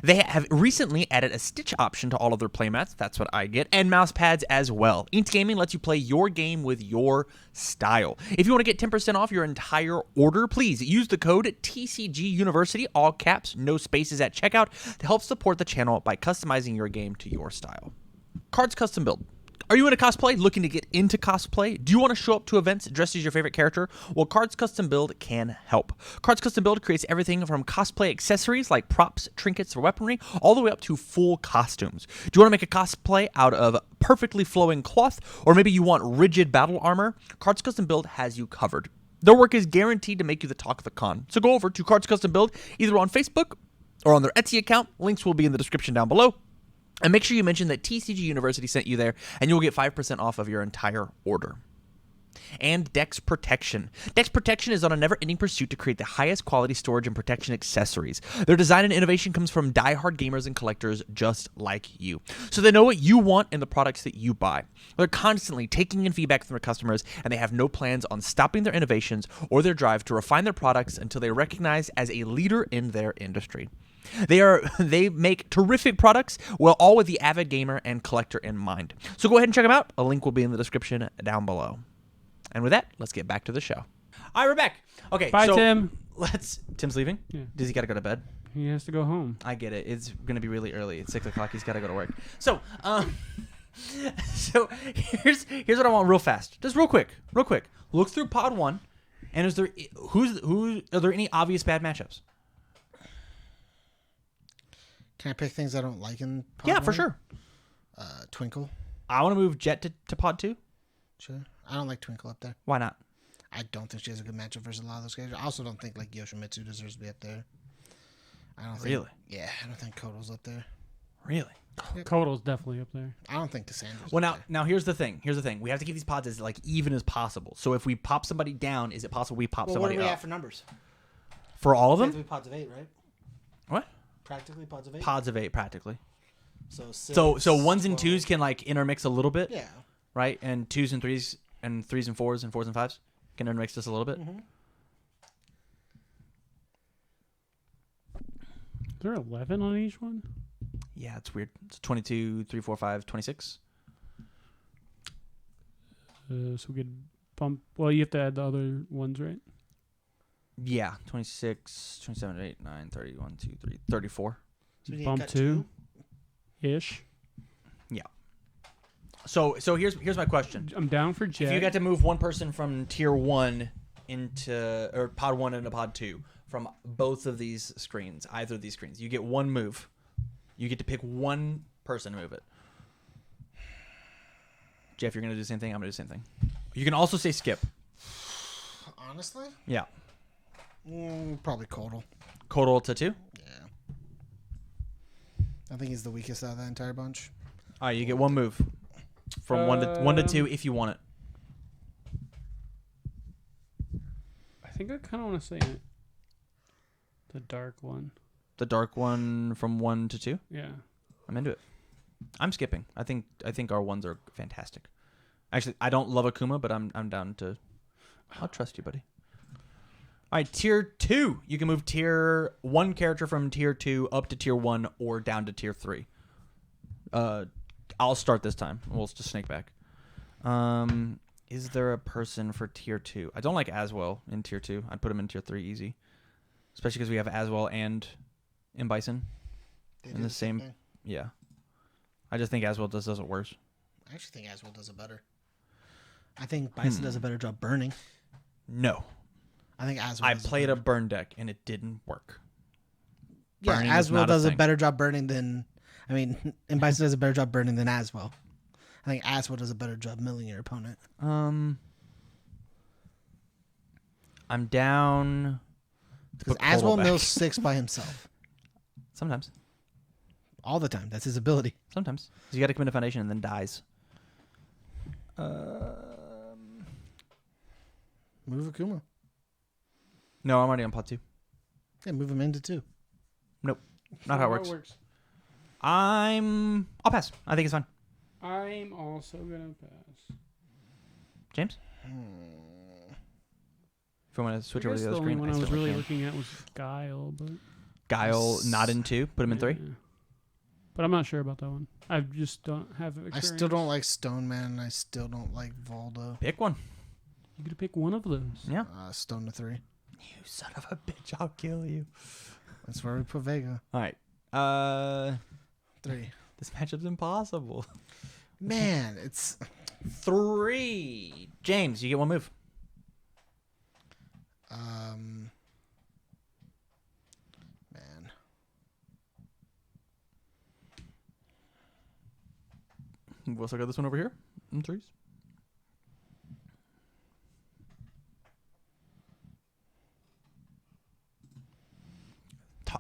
They have recently added a stitch option to all of their playmats. That's what I get. And mouse pads as well. Inked Gaming lets you play your game with your style. If you want to get 10% off your entire order, please use the code TCG University, all caps, no spaces at checkout, to help support the channel by customizing your game to your style. Cards Custom Build. Are you into cosplay? Looking to get into cosplay? Do you want to show up to events dressed as your favorite character? Well, Cards Custom Build can help. Cards Custom Build creates everything from cosplay accessories like props, trinkets, or weaponry, all the way up to full costumes. Do you want to make a cosplay out of perfectly flowing cloth? Or maybe you want rigid battle armor? Cards Custom Build has you covered. Their work is guaranteed to make you the talk of the con. So go over to Cards Custom Build, either on Facebook or on their Etsy account. Links will be in the description down below. And make sure you mention that TCG University sent you there, and you'll get 5% off of your entire order. And Dex Protection. Dex Protection is on a never-ending pursuit to create the highest quality storage and protection accessories. Their design and innovation comes from die-hard gamers and collectors just like you. So they know what you want in the products that you buy. They're constantly taking in feedback from their customers, and they have no plans on stopping their innovations or their drive to refine their products until they're recognized as a leader in their industry. They make terrific products, well, all with the avid gamer and collector in mind. So go ahead and check them out. A link will be in the description down below. And with that, let's get back to the show. All right, we're back. Okay, Bye, so Tim. Tim's leaving? Yeah. Does he got to go to bed? He has to go home. I get it. It's going to be really early. It's 6 o'clock. He's got to go to work. So, so here's what I want real fast. Just real quick. Look through Pod 1, and are there any obvious bad matchups? Can I pick things I don't like in Pod Yeah, for 1? sure. Twinkle. I want to move Jet to Pod 2. Sure. I don't like Twinkle up there. Why not? I don't think she has a good matchup versus a lot of those guys. I also don't think Yoshimitsu deserves to be up there. I don't think. Really? Yeah, I don't think Koto's up there. Really? Kotal's definitely up there. I don't think Cassandra's. Well, up now here's the thing. We have to keep these pods as like even as possible. So if we pop somebody down, is it possible we pop there. Well, what somebody do we up have for numbers? for all of Have them? to be pods of 8, right? What? Practically pods of 8. Pods of 8, practically. So So ones and 12. twos can like intermix a little bit, Yeah. right? And twos and threes and fours and fives can intermix just a little bit. Mm-hmm. Is there 11 on each one? Yeah, it's weird. It's 22, 3, 4, 5, 26. So we could bump. Well, you have to add the other ones, right? Yeah, 26, 27, 8, 9, 30, 1, 2, 3, 34. So we need to Bump cut 2 ish. So here's my question. I'm down for Jet. If you got to move one person from tier 1 into or pod 1 into pod 2 from both of these screens, either of these screens, you get one move. You get to pick one person to move it. Jeff, you're gonna do the same thing. I'm gonna do the same thing. You can also say skip. Honestly? Yeah. Probably Kotal. Kotal to 2. Yeah. I think he's the weakest out of that entire bunch. All right, you get one move from 1 to 2 if you want it. I think I kind of want to say it. The dark one. The dark one from 1 to 2. Yeah. I'm into it. I'm skipping. I think our ones are fantastic. Actually, I don't love Akuma, but I'm down to. I'll trust you, buddy. All right, tier 2. You can move tier 1 character from tier 2 up to tier 1 or down to tier 3. I'll start this time. We'll just snake back. Is there a person for tier 2? I don't like Aswell in tier 2. I'd put him in tier 3 easy, especially because we have Aswell and Bison They in do the same. thing. Yeah, I just think Aswell does it worse. I actually think Aswell does it better. I think Bison does a better job burning. No, I think Aswell. I does it played better. a burn deck and it didn't work. Yeah, burning is Aswell not a does a thing. better job burning than. I mean, and Bison does a better job burning than Aswell. I think Aswell does a better job milling your opponent. I'm down. to Because put Kotal Aswell back. mills 6 by himself. Sometimes. All the time. That's his ability. Sometimes. You got to commit a foundation and then dies. Move Akuma. No, I'm already on pot 2. Yeah, move him into 2. Nope. Not how it works. I'll pass. I think it's fine. I'm also gonna pass. James? If you want to switch I over guess to the the other only screen, one I was still really can. looking at was Guile, but Guile not in 2. Put him in 3. yeah. But I'm not sure about that one. I just don't have I experience. still don't like Stone Man. And I still don't like Voldo. Pick one. You gotta pick one of those. Yeah. Stone to 3. You son of a bitch. I'll kill you. That's where we put Vega. All right. 3. This matchup's impossible. Man, it's 3. James, you get one move. Man. We also got this one over here in 3s.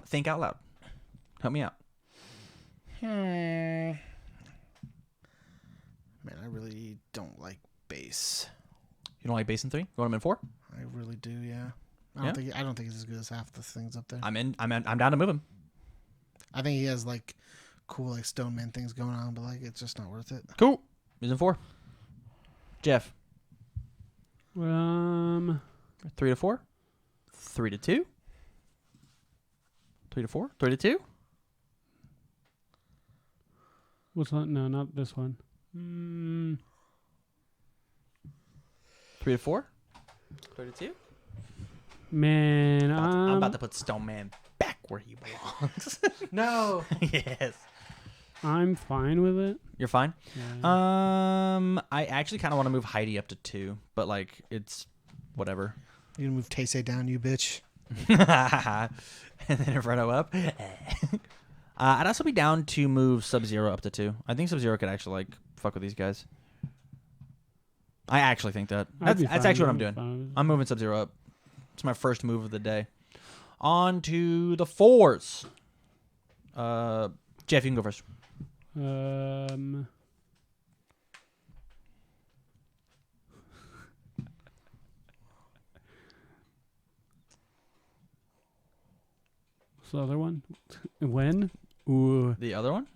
Think out loud. Help me out. Man, I really don't like base. You don't like base in 3? You want him in 4? I really do, yeah. Yeah? I don't think he's as good as half the things up there. I'm down to move him. I think he has like cool like Stone Man things going on, but like it's just not worth it. Cool. He's in 4. Jeff. 3 3 to 4. 3 to 2. 3 to 4. 3 to 2. What's that? No, not this one. 3 to 4. 3 to 2. Man, I'm about to put Stone Man back where he belongs. No. Yes. I'm fine with it. You're fine. Yeah. I actually kind of want to move Heidi up to 2, but like it's whatever. You gonna move Taisei down, you bitch? And then Inferno up. I'd also be down to move Sub-Zero up to 2. I think Sub-Zero could actually like fuck with these guys. I actually think that. I'd be That's fine actually what I'm with doing. it. I'm moving Sub-Zero up. It's my first move of the day. On to the 4s. Jeff, you can go first. What's the other one? When? Ooh. The other one?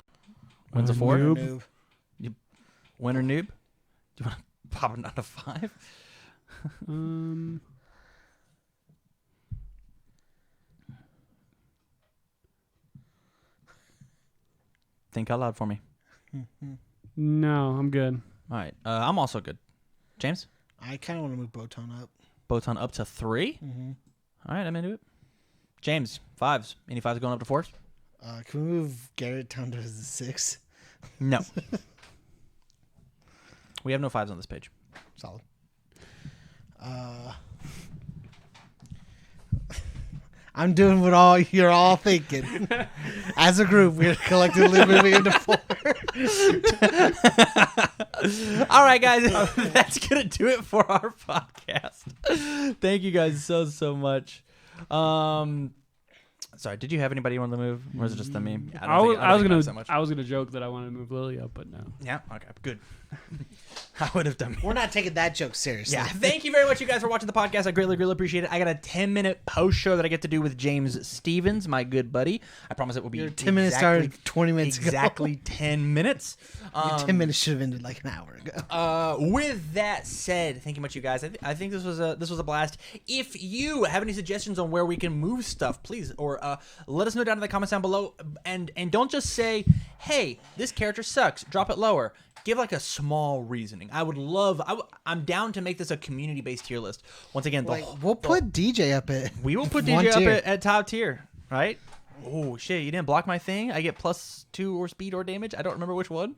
When's a 4? Noob. Win or noob? Do you want to pop it down to 5? Think out loud for me. No, I'm good. All right. I'm also good. James? I kind of want to move Botan up. Botan up to 3? Mm-hmm. All right, I'm into it. James, 5s. Any 5s going up to 4s? Can we move Garrett down to the 6? No. We have no 5s on this page. Solid. I'm doing what you're all thinking. As a group, we're collectively moving into 4. All right, guys. That's going to do it for our podcast. Thank you guys so much. Sorry, did you have anybody you wanted to move? Or is it just the me? I was gonna gonna joke that I wanted to move Lily up, but no. Yeah, okay, good. I would have done. We're not taking that joke seriously. Yeah, thank you very much, you guys, for watching the podcast. I greatly appreciate it. I got a 10-minute post show that I get to do with James Stevens, my good buddy. I promise it will be. Your 10 minutes started 20 minutes exactly ago. 10 minutes. Your 10 minutes should have ended like an hour ago. With that said, thank you much, you guys. I think this was a blast. If you have any suggestions on where we can move stuff, please, or let us know down in the comments down below. And don't just say, "Hey, this character sucks." Drop it lower. Give like a small reasoning. I would love. I'm down to make this a community-based tier list. Once again, we'll put DJ up at. We will put one DJ tier. up at top tier, right? Oh shit! You didn't block my thing. I get +2 or speed or damage. I don't remember which one.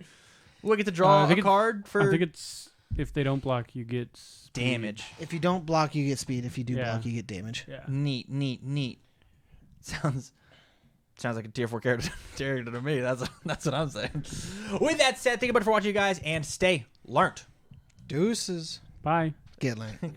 Ooh, I get to draw a card for. I think it's if they don't block, you get speed. damage. If you don't block, you get speed. If you do Yeah. block, you get damage. Yeah. Neat. Sounds like a tier 4 character to me. That's what I'm saying. With that said, thank you much for watching, you guys, and stay learned. Deuces. Bye. Get learned.